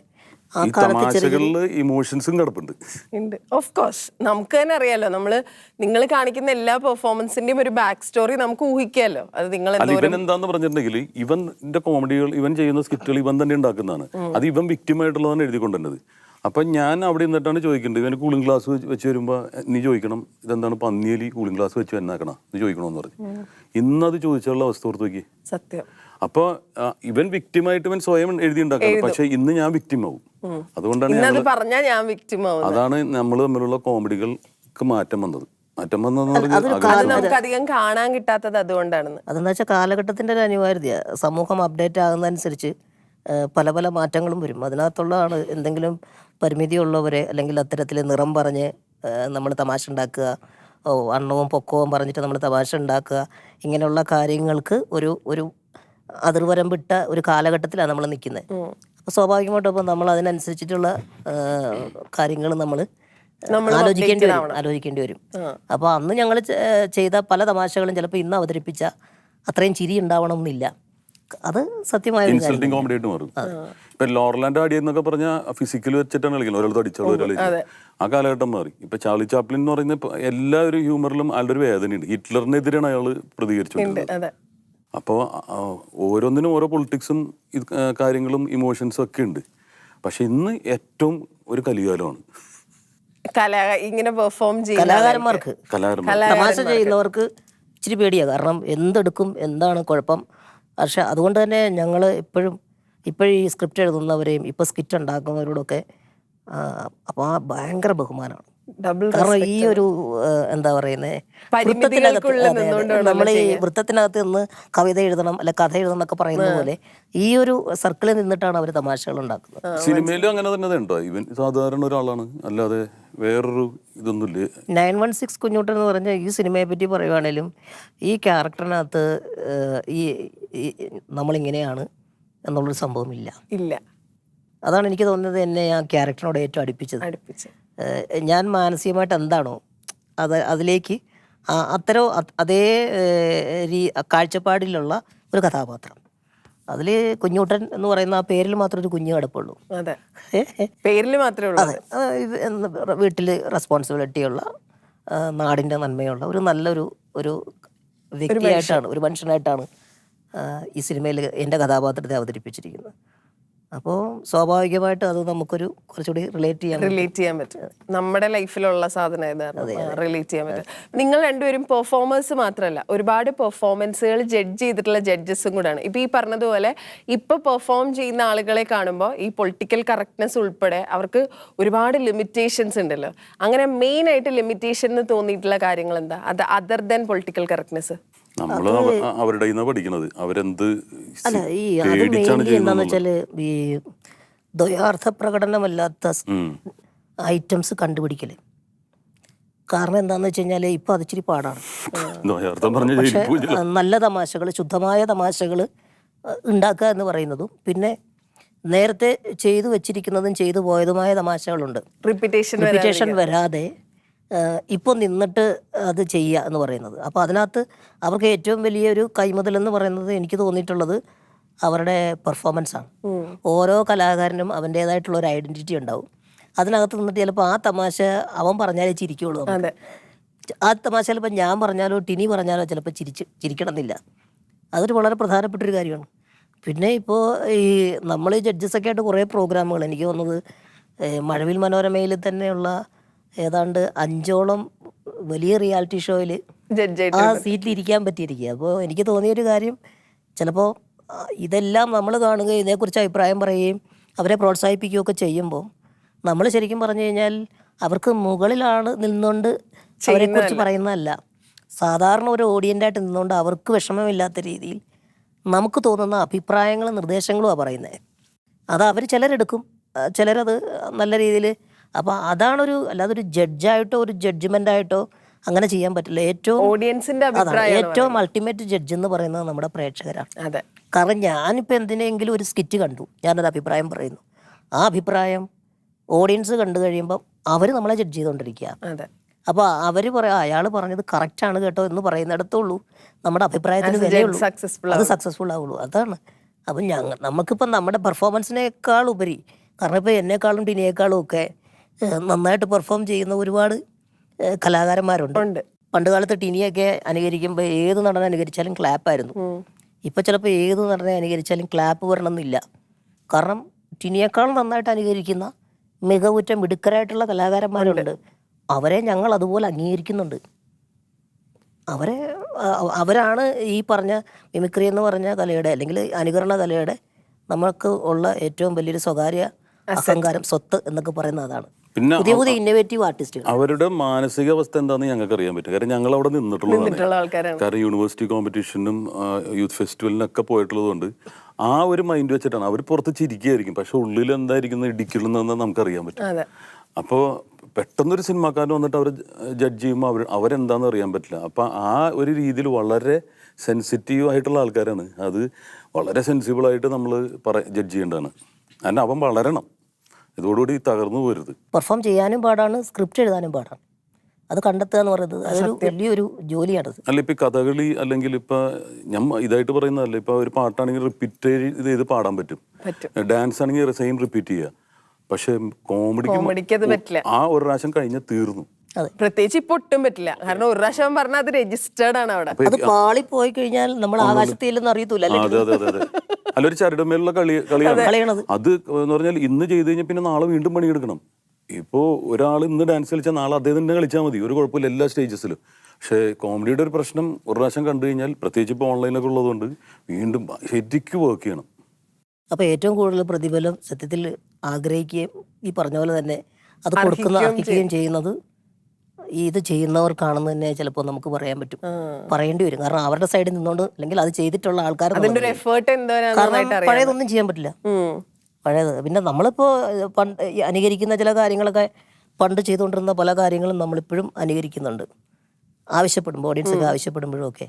ഈ തമാശകളില് ഇമോഷൻസും കിടപ്പുണ്ട്. ഓഫ് കോഴ്സ് നമുക്ക് തന്നെ അറിയാലോ, നിങ്ങൾ കാണിക്കുന്ന എല്ലാ പെർഫോമൻസിന്റെയും ഒരു ബാക്ക് സ്റ്റോറി നമുക്ക് ഊഹിക്കാലോ. അത് നിങ്ങൾ ഇവൻ എന്താന്ന് പറഞ്ഞിട്ടുണ്ടെങ്കിൽ ഇവന്റെ കോമഡികൾ, ഇവൻ ചെയ്യുന്ന സ്കിറ്റുകൾ ഇവൻ തന്നെ ഉണ്ടാക്കുന്നതാണ്. അത് ഇവൻ വിക്റ്റിമായിട്ടുള്ളതാണ് എഴുതിക്കൊണ്ടുവന്നത്. അപ്പൊ ഞാൻ അവിടെ നിന്നിട്ടാണ് ചോദിക്കേണ്ടത്, ഇവന് കൂളിംഗ് ഗ്ലാസ് വെച്ച് വരുമ്പോ നീ ചോദിക്കണം ഇതെന്താണ് പന്നിയലി കൂളിംഗ് ഗ്ലാസ് വെച്ച് എന്നാക്കണം എന്ന് ചോദിക്കണമെന്ന് പറഞ്ഞു. ഇന്നത് ചോദിച്ചുള്ള അവസ്ഥ ഓർത്ത് നോക്കി. സത്യം. അപ്പൊ ഇവൻ വിക്റ്റിമായിട്ട് ഇവൻ സ്വയം എഴുതി ഉണ്ടാക്കണം, പക്ഷെ ഇന്ന് ഞാൻ വിക്റ്റിം ആവും. അതുകൊണ്ടാണ് അതാണ് നമ്മൾ തമ്മിലുള്ള കോമഡികൾക്ക് മാറ്റം വന്നത്. അധികം കാണാൻ കിട്ടാത്തത് അതുകൊണ്ടാണ്. അതെന്താ വെച്ചാൽ കാലഘട്ടത്തിന്റെ ഒരു അനിവാര്യത, സമൂഹം അപ്ഡേറ്റ് ആകുന്നതനുസരിച്ച് പല പല മാറ്റങ്ങളും വരും. അതിനകത്തുള്ളതാണ് എന്തെങ്കിലും പരിമിതിയുള്ളവരെ അല്ലെങ്കിൽ അത്തരത്തിൽ നിറം പറഞ്ഞ് നമ്മൾ തമാശ ഉണ്ടാക്കുക, വണ്ണവും പൊക്കവും പറഞ്ഞിട്ട് നമ്മൾ തമാശ ഉണ്ടാക്കുക, ഇങ്ങനെയുള്ള കാര്യങ്ങൾക്ക് ഒരു അതിർവരം വിട്ട ഒരു കാലഘട്ടത്തിലാണ് നമ്മൾ നിൽക്കുന്നത്. അപ്പോൾ സ്വാഭാവികമായിട്ടും അപ്പോൾ നമ്മൾ അതിനനുസരിച്ചിട്ടുള്ള കാര്യങ്ങൾ നമ്മൾ ആലോചിക്കേണ്ടി വരും. അപ്പോൾ അന്ന് ഞങ്ങൾ ചെയ്ത പല തമാശകളും ചിലപ്പോൾ ഇന്ന് അവതരിപ്പിച്ച അത്രയും ചിരി ഉണ്ടാവണമെന്നില്ല. അത് സത്യമായ ഇൻസൾട്ടിംഗ് കോമഡി ആയിട്ട് മാറും. ഇപ്പൊ ലോർലാൻഡ് ആടി എന്നൊക്കെ പറഞ്ഞാൽ ഫിസിക്കൽ വെച്ചിട്ടാണ് കളിക്കുന്നത്, ഒരാൾ അടിച്ചോളൂ. ആ കാലഘട്ടം മാറി. ഇപ്പൊ ചാർലി ചാപ്ലിൻ എന്ന് പറയുന്ന എല്ലാ ഒരു ഹ്യൂമറിലും ആളുടെ ഒരു വേദനയുണ്ട്. ഹിറ്റ്ലറിനെതിരെയാണ് അയാൾ പ്രതികരിച്ചുകൊണ്ടിരുന്നത്. അപ്പോൾ ഓരോന്നിനും ഓരോ പൊളിറ്റിക്സും കാര്യങ്ങളും ഇമോഷൻസും ഒക്കെ ഉണ്ട്. പക്ഷെ ഇന്ന് ഏറ്റവും ഒരു കലികാലമാണ്. ഇങ്ങനെ പെർഫോം കലാകാരന്മാർക്ക് തമാശ ചെയ്യുന്നവർക്ക് ഇച്ചിരി പേടിയാണ്. കാരണം എന്തെടുക്കും, എന്താണ് കുഴപ്പം. പക്ഷെ അതുകൊണ്ട് തന്നെ ഞങ്ങൾ ഇപ്പോഴും ഈ സ്ക്രിപ്റ്റ് എഴുതുന്നവരെയും ഇപ്പോൾ സ്കിറ്റ് ഉണ്ടാക്കുന്നവരോടൊക്കെ അപ്പോൾ ഭയങ്കര ബഹുമാനമാണ്. ഡബിൾ കാരണം ഈ ഒരു എന്താ പറയുന്നത് പരിമിതികൾക്കുള്ളിൽ നിന്നുകൊണ്ടാണല്ലോ നമ്മൾ ഈ വൃത്തത്തിനകത്ത് നിന്ന് കവിത എഴുതണം അല്ലെ കഥ എഴുതണം എന്നൊക്കെ പറയുന്ന പോലെ ഈ ഒരു സർക്കിളിൽ നിന്നിട്ടാണ് അവർ തമാശകൾ ഉണ്ടാക്കുന്നത്. സിനിമയിലും അങ്ങനെ തന്നെ ഉണ്ടോ? ഇവൻ സാധാരണ ഒരാളാണ്, അല്ലാതെ വേറൊരു ഇതൊന്നുമില്ല. 916 കുഞ്ഞുട്ടൻ എന്ന് പറഞ്ഞ ഈ സിനിമയെ പറ്റി പറയുവാണേലും ഈ ക്യാരക്ടറിനകത്ത് ഈ നമ്മളിങ്ങനെയാണ് എന്നുള്ളൊരു സംഭവമില്ല. ഇല്ല. അതാണ് എനിക്ക് തോന്നുന്നത് എന്നെ ആ ക്യാരക്ടറിനോട് ഏറ്റവും അടുപ്പിച്ചത്. ഞാൻ മാനസികമായിട്ട് എന്താണോ അതിലേക്ക് അതേ കാഴ്ചപ്പാടിലുള്ള ഒരു കഥാപാത്രം. അതിൽ കുഞ്ഞൂട്ടൻ എന്ന് പറയുന്ന ആ പേരിൽ മാത്രം ഒരു കുഞ്ഞു കിടപ്പുള്ളൂ. പേരിൽ മാത്രമേ ഉള്ളൂ. അതെ, വീട്ടിൽ റെസ്പോൺസിബിലിറ്റിയുള്ള നാടിൻ്റെ നന്മയുള്ള ഒരു നല്ലൊരു ഒരു വ്യക്തിയായിട്ടാണ്, ഒരു മനുഷ്യനായിട്ടാണ് ഈ സിനിമയിൽ എൻ്റെ കഥാപാത്രത്തെ അവതരിപ്പിച്ചിരിക്കുന്നത്. അപ്പോൾ സ്വാഭാവികമായിട്ട് അത് നമുക്കൊരു കുറച്ചുകൂടി റിലേറ്റ് ചെയ്യാൻ പറ്റും. നമ്മുടെ ലൈഫിലുള്ള സാധനം റിലേറ്റ് ചെയ്യാൻ പറ്റും. നിങ്ങൾ രണ്ടുപേരും പെർഫോമേഴ്സ് മാത്രമല്ല, ഒരുപാട് പെർഫോമൻസുകൾ ജഡ്ജ് ചെയ്തിട്ടുള്ള ജഡ്ജസും കൂടാണ്. ഇപ്പൊ ഈ പറഞ്ഞതുപോലെ ഇപ്പൊ പെർഫോം ചെയ്യുന്ന ആളുകളെ കാണുമ്പോൾ ഈ പൊളിറ്റിക്കൽ കറക്റ്റ്നെസ് ഉൾപ്പെടെ അവർക്ക് ഒരുപാട് ലിമിറ്റേഷൻസ് ഉണ്ടല്ലോ. അങ്ങനെ മെയിൻ ആയിട്ട് ലിമിറ്റേഷൻ എന്ന് തോന്നിയിട്ടുള്ള കാര്യങ്ങൾ എന്താ? അത് അതർ ദാൻ പൊളിറ്റിക്കൽ കറക്റ്റ്നെസ്. നമ്മള് അവരുടെ പഠിക്കണത് അവരെന്ത് അല്ല, ഈ അത് മെയിൻലി എന്താന്ന് വെച്ചാല് ഈ ദ്വയാർത്ഥ പ്രകടനമല്ലാത്ത ഐറ്റംസ് കണ്ടുപിടിക്കല്. കാരണം എന്താന്ന് വെച്ച് കഴിഞ്ഞാല് ഇപ്പൊ അത് ഇച്ചിരി പാടാണ്. പക്ഷെ നല്ല തമാശകൾ, ശുദ്ധമായ തമാശകൾ ഉണ്ടാക്കുക എന്ന് പറയുന്നതും പിന്നെ നേരത്തെ ചെയ്തു വെച്ചിരിക്കുന്നതും ചെയ്തു പോയതുമായ തമാശകളുണ്ട്. റിപ്പീറ്റേഷൻ വരാതെ ഇപ്പോൾ നിന്നിട്ട് അത് ചെയ്യുക എന്ന് പറയുന്നത്. അപ്പോൾ അതിനകത്ത് അവർക്ക് ഏറ്റവും വലിയൊരു കൈമുതലെന്ന് പറയുന്നത് എനിക്ക് തോന്നിയിട്ടുള്ളത് അവരുടെ പെർഫോമൻസാണ്. ഓരോ കലാകാരനും അവൻ്റേതായിട്ടുള്ള ഒരു ഐഡൻറ്റിറ്റി ഉണ്ടാവും. അതിനകത്ത് നിന്നിട്ട് ചിലപ്പോൾ ആ തമാശ അവൻ പറഞ്ഞാലേ ചിരിക്കുള്ളൂ. ആ തമാശ ചിലപ്പോൾ ഞാൻ പറഞ്ഞാലോ ടിനി പറഞ്ഞാലോ ചിലപ്പോൾ ചിരിക്കണമെന്നില്ല. അതൊരു വളരെ പ്രധാനപ്പെട്ടൊരു കാര്യമാണ്. പിന്നെ ഇപ്പോൾ ഈ നമ്മൾ ജഡ്ജസൊക്കെ ആയിട്ട് കുറേ പ്രോഗ്രാമുകൾ, എനിക്ക് തോന്നുന്നത് മഴവിൽ മനോരമയിൽ തന്നെയുള്ള ഏതാണ്ട് 5ഓളം വലിയ റിയാലിറ്റി ഷോയിൽ ആ സീറ്റിൽ ഇരിക്കാൻ പറ്റിയിരിക്കുക. അപ്പോൾ എനിക്ക് തോന്നിയൊരു കാര്യം, ചിലപ്പോൾ ഇതെല്ലാം നമ്മൾ കാണുകയും ഇതിനെക്കുറിച്ച് അഭിപ്രായം പറയുകയും അവരെ പ്രോത്സാഹിപ്പിക്കുകയൊക്കെ ചെയ്യുമ്പോൾ നമ്മൾ ശരിക്കും പറഞ്ഞു കഴിഞ്ഞാൽ അവർക്ക് മുകളിലാണ് നിന്നുകൊണ്ട് അവരെക്കുറിച്ച് പറയുന്നതല്ല, സാധാരണ ഒരു ഓഡിയൻ്റായിട്ട് നിന്നുകൊണ്ട് അവർക്ക് വിഷമമില്ലാത്ത രീതിയിൽ നമുക്ക് തോന്നുന്ന അഭിപ്രായങ്ങളും നിർദ്ദേശങ്ങളുമാണ് പറയുന്നത്. അത് അവർ ചിലരെടുക്കും, ചിലരത് നല്ല രീതിയിൽ. അപ്പോൾ അതാണൊരു, അല്ലാതെ ഒരു ജഡ്ജായിട്ടോ ഒരു ജഡ്ജ്മെൻ്റായിട്ടോ അങ്ങനെ ചെയ്യാൻ പറ്റില്ല. ഏറ്റവും അൾട്ടിമേറ്റ് ജഡ്ജ് എന്ന് പറയുന്നത് നമ്മുടെ പ്രേക്ഷകരാണ്. കാരണം ഞാനിപ്പോൾ എന്തിനെങ്കിലും ഒരു സ്കിറ്റ് കണ്ടു, ഞാനൊരു അഭിപ്രായം പറയുന്നു, ആ അഭിപ്രായം ഓഡിയൻസ് കണ്ടു കഴിയുമ്പോൾ അവർ നമ്മളെ ജഡ്ജ് ചെയ്തുകൊണ്ടിരിക്കുക. അപ്പോൾ അവർ പറയാം അയാൾ പറഞ്ഞത് കറക്റ്റാണ് കേട്ടോ എന്ന് പറയുന്നിടത്തുള്ളൂ നമ്മുടെ അഭിപ്രായത്തിന് വിലയുള്ളൂ, അത് സക്സസ്ഫുൾ ആവുള്ളൂ. അതാണ്. അപ്പം നമുക്കിപ്പം നമ്മുടെ പെർഫോമൻസിനേക്കാൾ ഉപരി, കാരണം ഇപ്പോൾ എന്നെക്കാളും ടിനിയേക്കാളും ഒക്കെ നന്നായിട്ട് പെർഫോം ചെയ്യുന്ന ഒരുപാട് കലാകാരന്മാരുണ്ട്. പണ്ട് കാലത്ത് ടിനിയൊക്കെ അനുകരിക്കുമ്പോൾ ഏത് നടനെ അനുകരിച്ചാലും ക്ലാപ്പായിരുന്നു. ഇപ്പം ചിലപ്പോൾ ഏത് നടനെ അനുകരിച്ചാലും ക്ലാപ്പ് വരണമെന്നില്ല. കാരണം ടിനിയേക്കാളും നന്നായിട്ട് അനുകരിക്കുന്ന മികവുറ്റ മിടുക്കരായിട്ടുള്ള കലാകാരന്മാരുണ്ട്. അവരെ ഞങ്ങൾ അതുപോലെ അംഗീകരിക്കുന്നുണ്ട്. അവരാണ് ഈ പറഞ്ഞ മിമിക്രി എന്ന് പറഞ്ഞ കലയുടെ അല്ലെങ്കിൽ അനുകരണ കലയുടെ നമുക്ക് ഉള്ള ഏറ്റവും വലിയൊരു സ്വകാര്യ അഹങ്കാരം, സ്വത്ത് എന്നൊക്കെ പറയുന്നത് അതാണ്. പിന്നെ പുതിയ പുതിയ ഇന്നോവേറ്റീവ് ആർട്ടിസ്റ്റുകൾ. അവരുടെ മാനസികാവസ്ഥ എന്താണെന്ന് ഞങ്ങൾക്ക് അറിയാൻ പറ്റും. കാരണം ഞങ്ങൾ അവിടെ നിന്നിട്ടുള്ളതാണ്. കാരണം യൂണിവേഴ്സിറ്റി കോമ്പറ്റീഷനും യൂത്ത് ഫെസ്റ്റിവലിനൊക്കെ പോയിട്ടുള്ളതുകൊണ്ട് ആ ഒരു മൈൻഡ് വെച്ചിട്ടാണ് അവർ പുറത്ത് ചിരിക്കുകയായിരിക്കും, പക്ഷെ ഉള്ളിൽ എന്തായിരിക്കുന്ന ഇടിക്കണമെന്ന് നമുക്കറിയാൻ പറ്റും. അപ്പോൾ പെട്ടെന്നൊരു സിനിമാക്കാരൻ വന്നിട്ട് അവർ ജഡ്ജ് ചെയ്യുമ്പോൾ അവരെന്താണെന്ന് അറിയാൻ പറ്റില്ല. അപ്പം ആ ഒരു രീതിയിൽ വളരെ സെൻസിറ്റീവ് ആയിട്ടുള്ള ആൾക്കാരാണ്. അത് വളരെ സെൻസിബിളായിട്ട് നമ്മൾ ജഡ്ജ് ചെയ്യേണ്ടതാണ്. കാരണം അവൻ വളരണം, ഇതോടുകൂടി തകർന്നു പോരുത്. പെർഫോം ചെയ്യാനും പാടാണ്, സ്ക്രിപ്റ്റ് എഴുതാനും പാടാണ്. അത് കണ്ടെത്തുക എന്ന് പറയുന്നത് അതൊരു വലിയൊരു ജോലിയാണത്. അല്ല ഇപ്പം കഥകളി അല്ലെങ്കിൽ ഇപ്പം ഞാൻ ഇതായിട്ട് പറയുന്നതല്ല, ഇപ്പം ഒരു പാട്ടാണെങ്കിൽ റിപ്പീറ്റ് ചെയ്ത് പാടാൻ പറ്റും, ഡാൻസ് ആണെങ്കിൽ സെയിം റിപ്പീറ്റ് ചെയ്യുക. പക്ഷെ കോമഡിക്ക് അത് പറ്റില്ല. ആ ഒരു പ്രാവശ്യം കഴിഞ്ഞ തീർന്നു. പ്രത്യേകിച്ച് ഇപ്പൊ ഒട്ടും പറ്റില്ല. കാരണം ഒരു പ്രാവശ്യം പറഞ്ഞാൽ അത് രജിസ്റ്റേർഡ് ആണ് അവിടെ. അത് പാളി പോയി കഴിഞ്ഞാൽ നമ്മൾ ആകാശത്തില്ലെന്ന് അറിയത്തില്ല. അല്ല ഒരു ചരടുമേലുള്ള കളിയാണ് അത് എന്ന് പറഞ്ഞാൽ ഇന്ന് ചെയ്ത് കഴിഞ്ഞാൽ പിന്നെ നാളെ വീണ്ടും പണിയെടുക്കണം. ഇപ്പോൾ ഒരാൾ ഇന്ന് ഡാൻസ് കളിച്ചാൽ നാളെ അദ്ദേഹം തന്നെ കളിച്ചാൽ മതി, ഒരു കുഴപ്പമില്ല എല്ലാ സ്റ്റേജസിലും. പക്ഷേ കോമഡിയുടെ ഒരു പ്രശ്നം ഒരു പ്രാവശ്യം കണ്ടു കഴിഞ്ഞാൽ, പ്രത്യേകിച്ച് ഇപ്പോൾ ഓൺലൈനൊക്കെ ഉള്ളതുകൊണ്ട് വീണ്ടും ശരിക്കും വർക്ക് ചെയ്യണം. അപ്പോൾ ഏറ്റവും കൂടുതൽ പ്രതിഫലം സത്യത്തിൽ ആഗ്രഹിക്കുകയും ഈ പറഞ്ഞ പോലെ തന്നെ അത് അർഹിക്കുകയും ചെയ്യുന്നത് ഇത് ചെയ്യുന്നവർക്കാണെന്ന് തന്നെ ചിലപ്പോൾ നമുക്ക് പറയാൻ പറ്റും, പറയേണ്ടി വരും. കാരണം അവരുടെ സൈഡിൽ നിന്നുകൊണ്ട് അല്ലെങ്കിൽ അത് ചെയ്തിട്ടുള്ള ആൾക്കാർ, അതിന്റെ ഒരു എഫേർട്ട് കാരണം പഴയതൊന്നും ചെയ്യാൻ പറ്റില്ല. പഴയത് പിന്നെ നമ്മളിപ്പോൾ പണ്ട് ഈ അനുകരിക്കുന്ന ചില കാര്യങ്ങളൊക്കെ പണ്ട് ചെയ്തുകൊണ്ടിരുന്ന പല കാര്യങ്ങളും നമ്മളിപ്പോഴും അനുകരിക്കുന്നുണ്ട്, ആവശ്യപ്പെടുമ്പോൾ, ഓഡിയൻസൊക്കെ ആവശ്യപ്പെടുമ്പോഴും ഒക്കെ.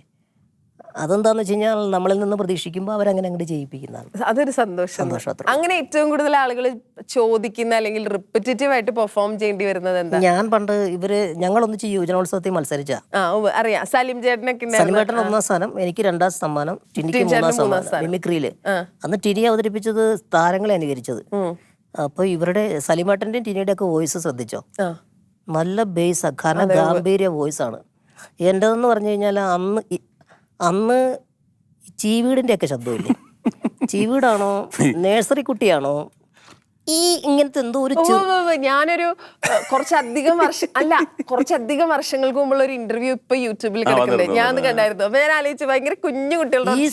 അതെന്താന്ന് വെച്ച് കഴിഞ്ഞാൽ നമ്മളിൽ നിന്ന് പ്രതീക്ഷിക്കുമ്പോൾ അവരങ്ങനെ അങ്ങോട്ട് ചെയ്യിപ്പിക്കുന്നതാണ്. അതൊരു സന്തോഷം. അങ്ങനെ ഏറ്റവും കൂടുതൽ ആളുകൾ ചോദിക്കുന്ന അല്ലെങ്കിൽ റിപ്പറ്റേറ്റീവ് ആയിട്ട് പെർഫോം ചെയ്യേണ്ടി വരുന്നത് എന്താ? ഞാൻ പണ്ട് ഞങ്ങളൊന്നിച്ച് യുവജനോത്സവത്തിൽ മത്സരിച്ച അറിയാം, സലീം ചേട്ടനൊക്കെ. സലിമേട്ടൻ 1ാം സ്ഥാനം, എനിക്ക് 2ാം സമ്മാനം, ടിനിക്ക് 3ാം സമ്മാനം മിമിക്രിയില്. അന്ന് ടിനി അവതരിപ്പിച്ചത് താരങ്ങളെ അനുകരിച്ചത്. അപ്പൊ ഇവരുടെ സലിമേട്ടന്റെയും ടിനിയുടെ ഒക്കെ വോയിസ് ശ്രദ്ധിച്ചോ? നല്ല ബേസ്, ഗാംഭീര്യ വോയിസ് ആണ്. എന്റേതെന്ന് പറഞ്ഞു കഴിഞ്ഞാൽ അന്ന് ചീവീടിന്റെ ഒക്കെ ശബ്ദമില്ലേ, ചീവീടാണോ നേഴ്സറി കുട്ടിയാണോ ഈ ഇങ്ങനത്തെ എന്തോ ഒരു ഞാനൊരു കുറച്ചധികം വർഷങ്ങൾക്ക് മുമ്പുള്ള ഒരു ഇന്റർവ്യൂ ഇപ്പൊ യൂട്യൂബിൽ കിടക്കുന്നുണ്ട്, ഞാൻ അത് കണ്ടായിരുന്നു. അപ്പൊ ഞാൻ ആലോചിച്ചു, ഭയങ്കര കുഞ്ഞു കുട്ടികളുടെ ഈ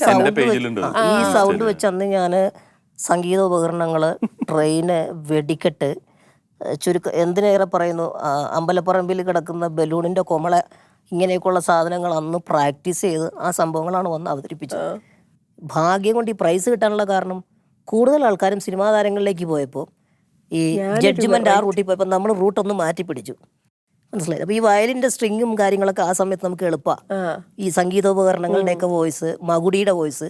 സൗണ്ട് വെച്ച് അന്ന് ഞാന് സംഗീത ഉപകരണങ്ങള്, ട്രെയിന്, വെടിക്കെട്ട്, എന്തിനേറെ പറയുന്നു, അമ്പലപ്പറമ്പിൽ കിടക്കുന്ന ബലൂണിന്റെ കൊമള, ഇങ്ങനെയൊക്കെയുള്ള സാധനങ്ങൾ അന്ന് പ്രാക്ടീസ് ചെയ്ത് ആ സംഭവങ്ങളാണ് വന്ന് അവതരിപ്പിച്ചത്. ഭാഗ്യം കൊണ്ട് ഈ പ്രൈസ് കിട്ടാനുള്ള കാരണം കൂടുതൽ ആൾക്കാരും സിനിമാ താരങ്ങളിലേക്ക് പോയപ്പോൾ ഈ ജഡ്ജ്മെന്റ് ആ റൂട്ടിൽ പോയപ്പോൾ നമ്മൾ റൂട്ടൊന്ന് മാറ്റി പിടിച്ചു, മനസ്സിലായി. അപ്പോൾ ഈ വയലിൻ്റെ സ്ട്രിങ്ങും കാര്യങ്ങളൊക്കെ ആ സമയത്ത് നമുക്ക് എളുപ്പമാണ്. ഈ സംഗീതോപകരണങ്ങളുടെയൊക്കെ വോയിസ്, മകുടിയുടെ വോയിസ്,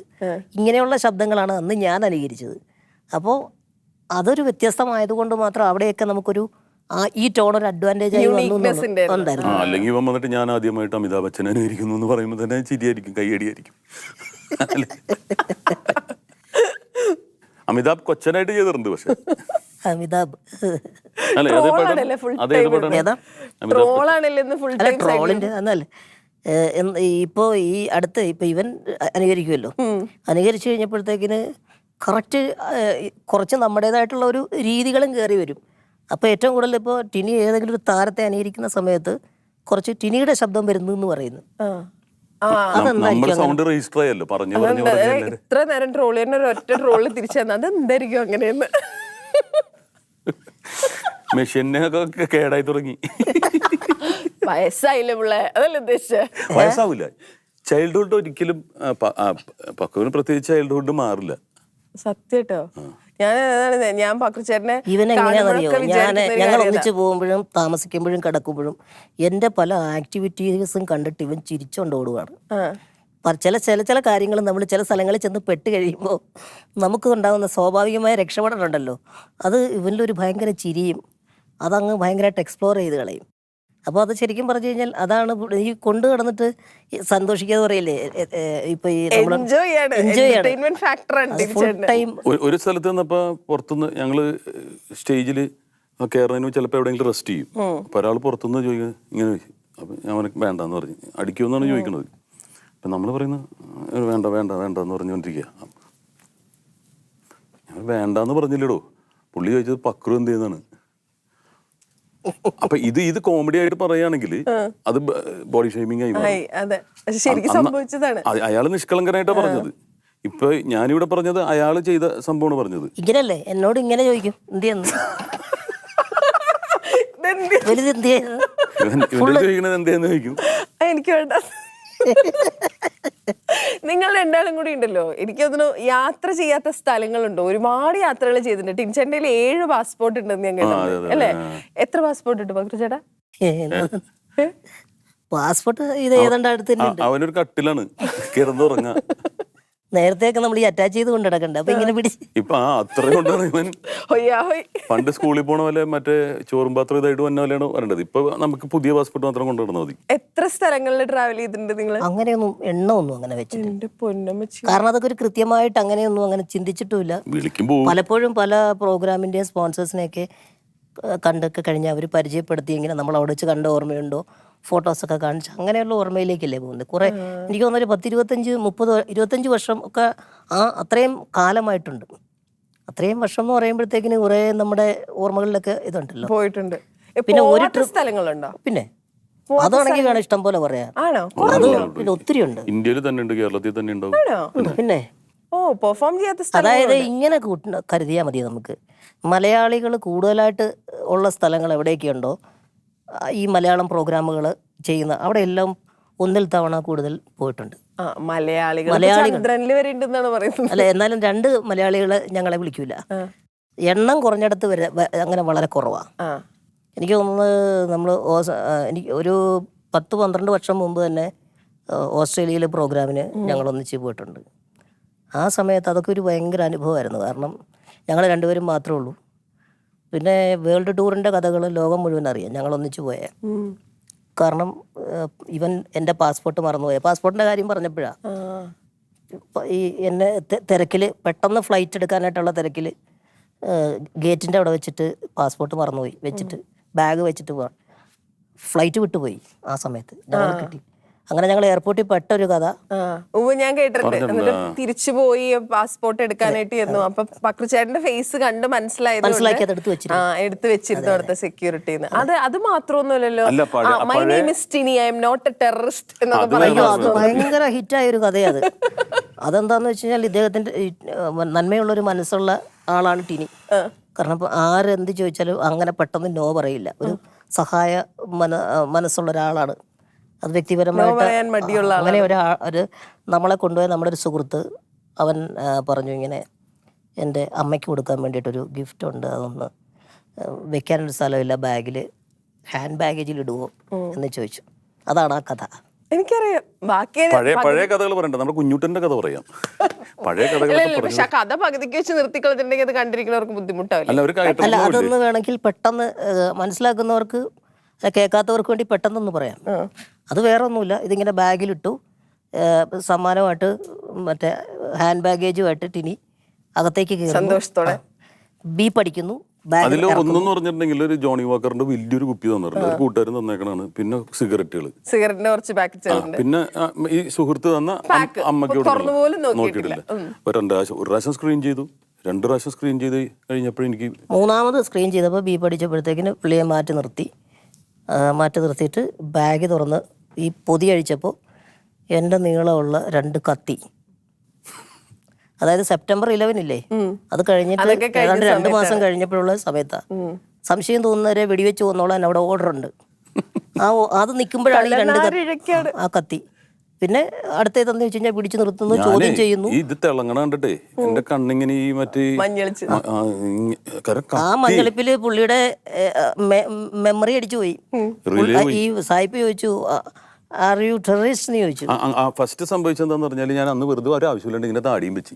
ഇങ്ങനെയുള്ള ശബ്ദങ്ങളാണ് അന്ന് ഞാൻ അനുകരിച്ചത്. അപ്പോൾ അതൊരു വ്യത്യസ്തമായതുകൊണ്ട് മാത്രം അവിടെയൊക്കെ നമുക്കൊരു ഈ ടോൺ ഒരു അഡ്വാൻറ്റേജ് ആയി ഉണ്ടായിരുന്നു. അല്ലെങ്കിൽ ഇവൻ വന്നിട്ട് ഞാൻ ആദ്യമായിട്ട് അമിതാഭ് ബച്ചൻ അനുകരിക്കുന്നു എന്ന് പറയുമ്പോൾ തന്നെ ചിരിയായിരിക്കും, കൈയടിയായിരിക്കും. അമിതാഭ് കൊച്ചനായിട്ട് ചെയ്തിട്ടുണ്ട്. പക്ഷെ അമിതാഭ് ട്രോളിന്റെ എന്നല്ലേ ഇപ്പോൾ ഈ അടുത്ത് ഇപ്പം ഇവൻ അനുകരിക്കുമല്ലോ, അനുകരിച്ചു കഴിഞ്ഞപ്പോഴത്തേക്കിന് കറക്റ്റ് കുറച്ച് നമ്മുടേതായിട്ടുള്ള ഒരു രീതികളും കയറി വരും. അപ്പോൾ ഏറ്റവും കൂടുതൽ ഇപ്പോൾ ടിനി ഏതെങ്കിലും ഒരു താരത്തെ അനുകരിക്കുന്ന സമയത്ത് കുറച്ച് ടിനിയുടെ ശബ്ദം വരുന്നു എന്ന് പറയുന്നു. ഇത്ര നേരം ട്രോളി ഒറ്റ ട്രോളിൽ തിരിച്ചു തന്ന അതെന്തായിരിക്കും അങ്ങനെയെന്ന് മെഷീനൊക്കെ കേടായി തുടങ്ങി. വയസ്സായില്ലേ പിള്ളേ, അതല്ലേ ഉദ്ദേശിച്ചത്? വയസ്സാവില്ല, ചൈൽഡ്ഹുഡ് ഒരിക്കലും പക്വന് പ്രത്യേകിച്ച് ചൈൽഡ്ഹുഡ് മാറില്ല. സത്യട്ടോ, ഞാൻ പക്രുചേട്ടനെ ഇവൻ എങ്ങനെയാണെന്നറിയോ, ഞങ്ങൾ ഒന്നിച്ച് പോകുമ്പോഴും താമസിക്കുമ്പോഴും കിടക്കുമ്പോഴും എൻ്റെ പല ആക്ടിവിറ്റീസും കണ്ടിട്ട് ഇവൻ ചിരിച്ചോണ്ട് ഓടുകയാണ്. ചില കാര്യങ്ങൾ നമ്മൾ ചില സ്ഥലങ്ങളിൽ ചെന്ന് പെട്ട് കഴിയുമ്പോൾ നമുക്ക് ഉണ്ടാകുന്ന സ്വാഭാവികമായ രക്ഷപ്പെടലുണ്ടല്ലോ, അത് ഇവനിൽ ഒരു ഭയങ്കര ചിരിയും അതങ്ങ് ഭയങ്കരമായിട്ട് എക്സ്പ്ലോർ ചെയ്ത് കളയും. അപ്പോൾ അത് ശരിക്കും പറഞ്ഞു കഴിഞ്ഞാൽ അതാണ് ഈ കൊണ്ടു കിടന്നിട്ട് സന്തോഷിക്കാതെ പറയില്ലേ, ഇപ്പൊ ഈ ഫുൾ ടൈം. ഒരു സ്ഥലത്ത് നിന്നപ്പോ പുറത്തുനിന്ന് ഞങ്ങള് സ്റ്റേജിൽ കയറുന്നതിന് ചിലപ്പോൾ എവിടെയെങ്കിലും റെസ്റ്റ് ചെയ്യും. അപ്പൊ ഒരാൾ പുറത്തുനിന്ന് ചോദിക്കുക ഇങ്ങനെ, അപ്പൊ ഞാൻ വേണ്ടെന്ന് പറഞ്ഞു, അടിക്കുമെന്നാണ് ചോദിക്കണത്. അപ്പൊ നമ്മൾ പറയുന്നത് വേണ്ട വേണ്ട വേണ്ട എന്ന് പറഞ്ഞുകൊണ്ടിരിക്കുക. ഞാൻ വേണ്ടാന്ന് പറഞ്ഞില്ലടോ, പുള്ളി ചോദിച്ചത് പക്രു എന്ത് ചെയ്യുന്നതാണ്. അപ്പൊ ഇത് കോമഡി ആയിട്ട് പറയുകയാണെങ്കിൽ അത് ബോഡി ഷേമിംഗ് ആയി. അയാള് നിഷ്കളങ്കനായിട്ടാ പറഞ്ഞത്. ഇപ്പൊ ഞാനിവിടെ പറഞ്ഞത് അയാള് ചെയ്ത സംഭവമാണ് പറഞ്ഞത്. ഇങ്ങനല്ലേ എന്നോട് ഇങ്ങനെ ചോദിക്കും ചോദിക്കണത് എന്തേന്ന് ചോദിക്കും. എനിക്ക് വേണ്ട. നിങ്ങൾ രണ്ടാളും കൂടി ഉണ്ടല്ലോ, എനിക്കതൊന്നും യാത്ര ചെയ്യാത്ത സ്ഥലങ്ങളുണ്ടോ? ഒരുപാട് യാത്രകൾ ചെയ്തിട്ടുണ്ട്. ടിൻചേട്ടൻ്റെ 7 പാസ്പോർട്ട് ഉണ്ടെന്ന് ഞാൻ കേട്ടത് അല്ലേ? എത്ര പാസ്പോർട്ട് ഉണ്ട് പക്രു ചേട്ടാ? പാസ്പോർട്ട് ഇത് ഏതാണ്ട് അടുത്ത് അവനൊരു കട്ടിലാണ് കിടന്നുറങ്ങ. നേരത്തെയൊക്കെ നമ്മൾ ഈ അറ്റാച്ച് ചെയ്ത് കൊണ്ട് നടക്കണ്ട, അപ്പൊ ഇങ്ങനെ പിടിച്ച് ഇപ്പൊ അത്രയും പണ്ട് സ്കൂളിൽ പോണ പോലെ മറ്റേ ചോറും പാത്രം ഇതായിട്ട് വന്ന പോലെയാണ് വരേണ്ടത്. ഇപ്പൊ നമുക്ക് പുതിയ പാസ്പോർട്ട് മാത്രം കൊണ്ടുവന്നാൽ മതി. എത്ര സ്ഥലങ്ങളിൽ ട്രാവൽ ചെയ്തിട്ടുണ്ട് നിങ്ങൾ? അങ്ങനെയൊന്നും എണ്ണമൊന്നും അങ്ങനെ വെച്ചിട്ടുണ്ട്, കാരണം അതൊക്കെ ഒരു കൃത്യമായിട്ട് അങ്ങനെയൊന്നും അങ്ങനെ ചിന്തിച്ചിട്ടുമില്ല. പലപ്പോഴും പല പ്രോഗ്രാമിന്റെയും സ്പോൺസേഴ്സിനെയൊക്കെ കണ്ടൊക്കെ കഴിഞ്ഞാൽ അവർ പരിചയപ്പെടുത്തി ഇങ്ങനെ നമ്മൾ അവിടെ വെച്ച് കണ്ട ഓർമ്മയുണ്ടോ, ഫോട്ടോസൊക്കെ കാണിച്ച് അങ്ങനെയുള്ള ഓർമ്മയിലേക്കല്ലേ പോകുന്നത്. കുറേ എനിക്ക് തോന്നുന്നൊരു 10, 25, 30, 25 വർഷം ഒക്കെ അത്രയും കാലമായിട്ടുണ്ട്. അത്രയും വർഷം എന്ന് പറയുമ്പോഴത്തേക്കിന് കുറേ നമ്മുടെ ഓർമ്മകളിലൊക്കെ ഇതുണ്ടല്ലോ, പോയിട്ടുണ്ട്. പിന്നെ ഒരു ട്രിപ്പ് സ്ഥലങ്ങളുണ്ടോ? പിന്നെ അതാണെങ്കിൽ വേണം ഇഷ്ടം പോലെ പറയാം. അത് പിന്നെ ഒത്തിരി ഉണ്ട്. ഇന്ത്യയിൽ തന്നെ ഉണ്ട്, കേരളത്തിൽ തന്നെ ഉണ്ടാവും. പിന്നെ പെർഫോം ചെയ്യാത്ത അതായത് ഇങ്ങനെ കരുതിയാൽ മതി. നമുക്ക് മലയാളികൾ കൂടുതലായിട്ട് ഉള്ള സ്ഥലങ്ങൾ എവിടെയൊക്കെയുണ്ടോ ഈ മലയാളം പ്രോഗ്രാമുകൾ ചെയ്യുന്ന അവിടെ എല്ലാം ഒന്നിൽ തവണ കൂടുതൽ പോയിട്ടുണ്ട്. മലയാളികൾ ചന്ദ്രനിൽ വരെ ഉണ്ടെന്നാണ് പറയുന്നത്. അല്ല, എന്നാലും 2 മലയാളികൾ ഞങ്ങളെ വിളിക്കൂല. എണ്ണം കുറഞ്ഞിടത്ത് വരെ അങ്ങനെ വളരെ കുറവാണ്. എനിക്ക് തോന്നുന്നത് നമ്മൾ എനിക്ക് ഒരു 10-12 വർഷം മുമ്പ് തന്നെ ഓസ്ട്രേലിയയിലെ പ്രോഗ്രാമിന് ഞങ്ങൾ ഒന്നിച്ച് പോയിട്ടുണ്ട്. ആ സമയത്ത് അതൊക്കെ ഒരു ഭയങ്കര അനുഭവമായിരുന്നു. കാരണം ഞങ്ങൾ 2 പേരും മാത്രമേ ഉള്ളൂ. പിന്നെ വേൾഡ് ടൂറിൻ്റെ കഥകൾ ലോകം മുഴുവൻ അറിയാം ഞങ്ങൾ ഒന്നിച്ച് പോയേ. കാരണം ഇവൻ എൻ്റെ പാസ്പോർട്ട് മറന്നുപോയ പാസ്പോർട്ടിൻ്റെ കാര്യം പറഞ്ഞപ്പോഴാണ് ഈ എന്നെ തിരക്കിൽ പെട്ടെന്ന് ഫ്ലൈറ്റ് എടുക്കാനായിട്ടുള്ള തിരക്കിൽ ഗേറ്റിൻ്റെ അവിടെ വെച്ചിട്ട് പാസ്പോർട്ട് മറന്നുപോയി വെച്ചിട്ട് ബാഗ് വെച്ചിട്ട് പോകാൻ ഫ്ലൈറ്റ് വിട്ടുപോയി. ആ സമയത്ത് ഞങ്ങൾ കിട്ടി. അങ്ങനെ ഞങ്ങൾ എയർപോർട്ടിൽ പെട്ട ഒരു കഥ ഞാൻ കേട്ടിട്ടുണ്ട്. എന്നിട്ട് തിരിച്ചു പോയി പാസ്പോർട്ട് എടുക്കാനായിട്ട് ചെന്നു. അപ്പൊ പക്രുചേട്ടന്റെ ഫേസ് കണ്ട് മനസ്സിലാക്കി എടുത്ത് വെച്ചിരുന്നു അവിടുത്തെ സെക്യൂരിറ്റിന്ന്. അത് മാത്രമൊന്നുമല്ലല്ലോ, my name is Tini, I am not a terrorist എന്നൊക്കെ പറയുന്നത്. അത് ഭയങ്കര ഹിറ്റായ ഒരു കഥയാണ്. അതെന്താന്ന് വെച്ച് കഴിഞ്ഞാൽ ഇദ്ദേഹത്തിന്റെ നന്മയുള്ളൊരു മനസ്സുള്ള ആളാണ് ടിനി. കാരണം ഇപ്പൊ ആരെന്ത് ചോദിച്ചാലും അങ്ങനെ പെട്ടെന്ന് നോ പറയില്ല. ഒരു സഹായ മനസ്സുള്ള ഒരാളാണ്. അത് വ്യക്തിപരമായിട്ട് അങ്ങനെ ഒരു നമ്മളെ കൊണ്ടുപോയ നമ്മുടെ ഒരു സുഹൃത്ത് അവൻ പറഞ്ഞു, ഇങ്ങനെ എൻ്റെ അമ്മയ്ക്ക് കൊടുക്കാൻ വേണ്ടിയിട്ടൊരു ഗിഫ്റ്റ് ഉണ്ട്, അതൊന്ന് വെക്കാനൊരു സ്ഥലമില്ല, ബാഗിൽ ഹാൻഡ് ബാഗേജിൽ ഇടുവോ എന്ന് ചോദിച്ചു. അതാണ് ആ കഥ. എനിക്കറിയാം. പഴയ കഥകൾ പറയണ്ട, നമ്മുടെ കുഞ്ഞുട്ടന്റെ കഥ പറയാം. പഴയ പക്ഷെ കഥ പകുതിക്ക് വെച്ച് നിർത്തിക്കളഞ്ഞിട്ടുണ്ടെങ്കിൽ അത് കണ്ടിരിക്കുന്നവർക്ക് ബുദ്ധിമുട്ടാവില്ല. അല്ല, അതൊന്ന് വേണമെങ്കിൽ പെട്ടെന്ന് മനസ്സിലാക്കുന്നവർക്ക് കേൾക്കാത്തവർക്ക് വേണ്ടി പെട്ടെന്നൊന്ന് പറയാം. അത് വേറെ ഒന്നുമില്ല. ഇതിങ്ങനെ ബാഗിലിട്ടു, സമ്മാനമായിട്ട് മറ്റേ ഹാൻഡ് ബാഗേജുമായിട്ട് ടിനി അകത്തേക്ക് കയറി സന്തോഷത്തോടെ ബീപ്പ് അടിക്കുന്നു. അതിൽ ഒന്നെന്ന് പറഞ്ഞിട്ടുണ്ടെങ്കിൽ ഒരു ജോണി വാക്കറിന്റെ വലിയൊരു കുപ്പി തന്നിട്ടുണ്ട്, ഒരു കൂട്ടുകാരൻ തന്നേക്കണാണ്. പിന്നെ സിഗരറ്റിന്റെ കുറച്ച് പാക്കറ്റ്, പിന്നെ ഈ സുഹൃത്ത് തന്ന അമ്മയ്ക്കോട് നോക്കിയിട്ടില്ല. ഒരു പ്രാവശ്യം സ്ക്രീൻ ചെയ്തു, 2 പ്രാവശ്യം സ്ക്രീൻ ചെയ്ത് കഴിഞ്ഞപ്പോൾ എനിക്ക് 3ാമത് സ്ക്രീൻ ചെയ്തപ്പോൾ ബീപ്പ് അടിച്ചപ്പോഴത്തേക്കിന് പുള്ളിയെ മാറ്റി നിർത്തിയിട്ട് ബാഗ് തുറന്ന് ഈ പൊതി അഴിച്ചപ്പോൾ എൻ്റെ നീളമുള്ള 2 കത്തി, അതായത് സെപ്റ്റംബർ 11 ഇല്ലേ, അത് കഴിഞ്ഞിട്ട് ഏതാണ്ട് 2 മാസം കഴിഞ്ഞപ്പോഴുള്ള സമയത്താ. സംശയം തോന്നുന്നവരെ വെടിവെച്ച് കൊന്നോളാൻ അവിടെ ഓർഡർ ഉണ്ട്. അത് നിൽക്കുമ്പോഴാണ് ഈ 2 ആ കത്തി. പിന്നെ അടുത്തേതെന്ന് വെച്ച് കഴിഞ്ഞാൽ പിടിച്ചു നിർത്തുന്നു, ചോദ്യം ചെയ്യുന്നു. ഇത് തിളങ്ങണ കണ്ടിട്ടേ എന്റെ കണ്ണിങ്ങനെ ഈ മറ്റേ ആ മഞ്ഞളിപ്പില് പുള്ളിയുടെ മെമ്മറി അടിച്ചു പോയി. ഈ സായിപ്പ് ചോദിച്ചു, ആർ യു ടെററിസ്റ്റ് എന്ന് ചോദിച്ചു. ഫസ്റ്റ് സംഭവിച്ചെന്താന്ന് പറഞ്ഞാൽ ഞാൻ അന്ന് വെറുതെ ഒരു ആവശ്യമില്ലാണ്ട് ഇങ്ങനെ താടിയും വെച്ച്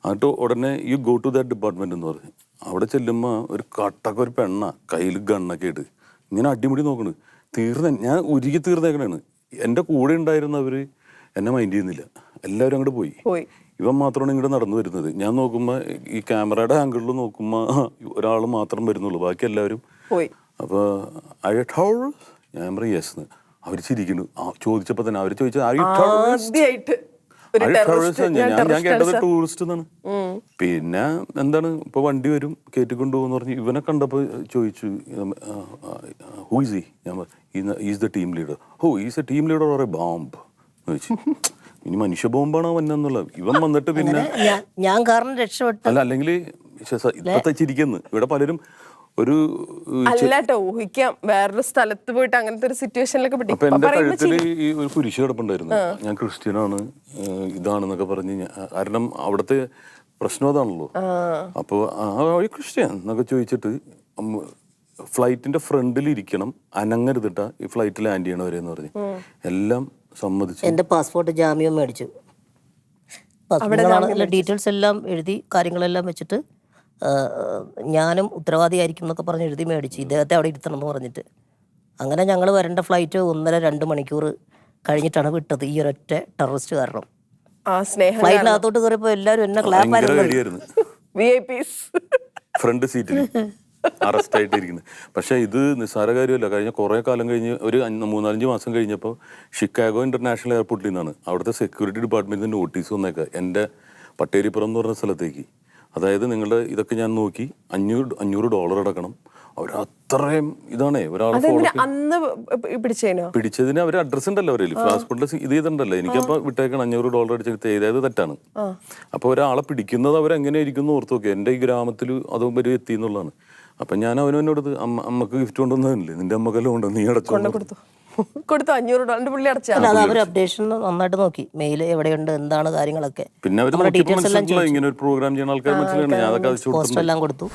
എന്നിട്ട് ഉടനെ you go to that department എന്ന് പറഞ്ഞു. അവിടെ ചെല്ലുമ്പോ ഒരു കട്ടൊക്കെ ഒരു പെണ്ണ കയ്യിൽ ഗണ്ണൊക്കെ ഇട്ട് ഇങ്ങനെ അടിമുടി നോക്കണ്. ഞാൻ ഉരുകി തീർന്നേക്കണാണ്. എൻ്റെ കൂടെ ഉണ്ടായിരുന്നവര് എന്നെ മൈൻഡ് ചെയ്യുന്നില്ല, എല്ലാവരും അങ്ങോട്ട് പോയി. ഇവൻ മാത്രമാണ് ഇങ്ങോട്ട് നടന്നു വരുന്നത്. ഞാൻ നോക്കുമ്പോ ഈ ക്യാമറയുടെ ആംഗിളിൽ നോക്കുമ്പോ ഒരാൾ മാത്രം വരുന്നുള്ളൂ, ബാക്കി എല്ലാവരും പോയി. അപ്പൊ ഞാൻ പറയും യെസ് എന്ന്. അവര് ചിരിക്കുന്നു. ചോദിച്ചപ്പോ തന്നെ അവര് ചോദിച്ചത് ഞാൻ കേട്ടത് ടൂറിസ്റ്റ് എന്നാണ്. പിന്നെ എന്താണ് ഇപ്പൊ വണ്ടി വരും കയറ്റിക്കൊണ്ടുപോകുന്ന പറഞ്ഞു. ഇവനെ കണ്ടപ്പോ ചോദിച്ചു ഹൂ ഈസ് ഹി? ഞാൻ ഈസ് ദ ടീം ലീഡർ. ഹോ is A team leader or A bomb എന്ന് ചോദിച്ചു. ഇനി മനുഷ്യ ബോംബാണോ വന്നെന്നുള്ളത്. ഇവൻ വന്നിട്ട് പിന്നെ ഞാൻ കാരണം രക്ഷപ്പെട്ടു. അല്ല, അല്ലെങ്കിൽ ഇപ്പത്തെ ചിരിക്കുന്നു ഇവിടെ പലരും ഒരു അല്ലാട്ടോ ഊഹിക്കാം വേറൊരു സ്ഥലത്ത് പോയിട്ട് അങ്ങനത്തെ ഒരു സിറ്റുവേഷനിലൊക്കെ. അപ്പൊ എന്റെ കഴുത്തിൽ ഈ ഒരു കുരിശ് കിടപ്പുണ്ടായിരുന്നു. ഞാൻ ക്രിസ്ത്യനാണ് ഇതാണെന്നൊക്കെ പറഞ്ഞ്. കാരണം അവിടുത്തെ പ്രശ്നം അതാണല്ലോ. അപ്പൊ ക്രിസ്ത്യൻ എന്നൊക്കെ ചോദിച്ചിട്ട് ഫ്ലൈറ്റിന്റെ ഫ്രണ്ടിൽ ഇരിക്കണം, അനങ്ങരുതിട്ട ഈ ഫ്ലൈറ്റ് ലാൻഡ് ചെയ്യണവരെന്ന് പറഞ്ഞ് എല്ലാം സമ്മതിച്ചു. എന്റെ പാസ്പോർട്ട് ജാമ്യം മേടിച്ചു. ഡീറ്റെയിൽസ് എല്ലാം എഴുതി കാര്യങ്ങളെല്ലാം വെച്ചിട്ട് ഞാനും ഉത്തരവാദിയായിരിക്കും എന്നൊക്കെ പറഞ്ഞ് എഴുതി മേടിച്ച് ഇദ്ദേഹത്തെ അവിടെ ഇരുത്തണം എന്ന് പറഞ്ഞിട്ട്. അങ്ങനെ ഞങ്ങൾ വരേണ്ട ഫ്ലൈറ്റ് 1.5-2 മണിക്കൂർ കഴിഞ്ഞിട്ടാണ് വിട്ടത് ഈ ഒരൊറ്റ ടെററിസ്റ്റ് കാരണം. ഫ്ലൈറ്റിനകത്തോട്ട് കയറിയപ്പോൾ എല്ലാവരും എന്നെ ക്ലാപ്പായിരുന്നു. ഫ്രണ്ട് സീറ്റിൽ അറസ്റ്റ് ആയിട്ടിരിക്കുന്നത്. പക്ഷെ ഇത് നിസ്സാര കാര്യമല്ല. കഴിഞ്ഞ കുറെ കാലം കഴിഞ്ഞ് ഒരു 3-4 മാസം കഴിഞ്ഞപ്പോൾ ഷിക്കാഗോ ഇന്റർനാഷണൽ എയർപോർട്ടിൽ നിന്നാണ് അവിടുത്തെ സെക്യൂരിറ്റി ഡിപ്പാർട്ട്മെന്റിന്റെ നോട്ടീസ് വന്നേക്കുക എൻ്റെ പട്ടേരിപ്പുറം എന്ന് പറഞ്ഞ സ്ഥലത്തേക്ക്. അതായത് നിങ്ങളുടെ ഇതൊക്കെ ഞാൻ നോക്കി $500 അടക്കണം. അവർ അത്രയും ഇതാണേ. ഒരാളെ പിടിച്ചതിന് അവർ അഡ്രസ് ഉണ്ടല്ലോ അവരിൽ പാസ്പോർട്ടിൽ ഇത് ചെയ്തിട്ടുണ്ടല്ലോ. എനിക്കപ്പോ വിട്ടേക്കണം $500 അടിച്ചെടുത്ത് ചെയ്തത് തെറ്റാണ്. അപ്പൊ ഒരാളെ പിടിക്കുന്നത് അവരെങ്ങനെയായിരിക്കും ഓർത്ത് നോക്കി. എൻ്റെ ഈ ഗ്രാമത്തിൽ അതും വരെ എത്തി എന്നുള്ളതാണ്. അപ്പൊ ഞാൻ അവനോട് അമ്മക്ക് ഗിഫ്റ്റ് കൊണ്ടുവന്നതല്ലേ, നിന്റെ അമ്മക്കെല്ലാം ഉണ്ട്, നീ അടച്ചു കൊടുത്തു $500 പുള്ളി അടച്ചാ. അല്ല അത് അവർ അപ്ഡേഷൻ നന്നായിട്ട് നോക്കി, മെയിൽ എവിടെയുണ്ട് എന്താണ് കാര്യങ്ങളൊക്കെ. പിന്നെ അവർ നമ്മുടെ ഡീറ്റെയിൽസ് എല്ലാം ഇങ്ങനെ ഒരു പ്രോഗ്രാം ചെയ്യുന്ന ആൾക്കാർ മനസ്സിലാണ്, ഞാൻ അതൊക്കെ പോസ്റ്റർ എല്ലാം കൊടുത്തു.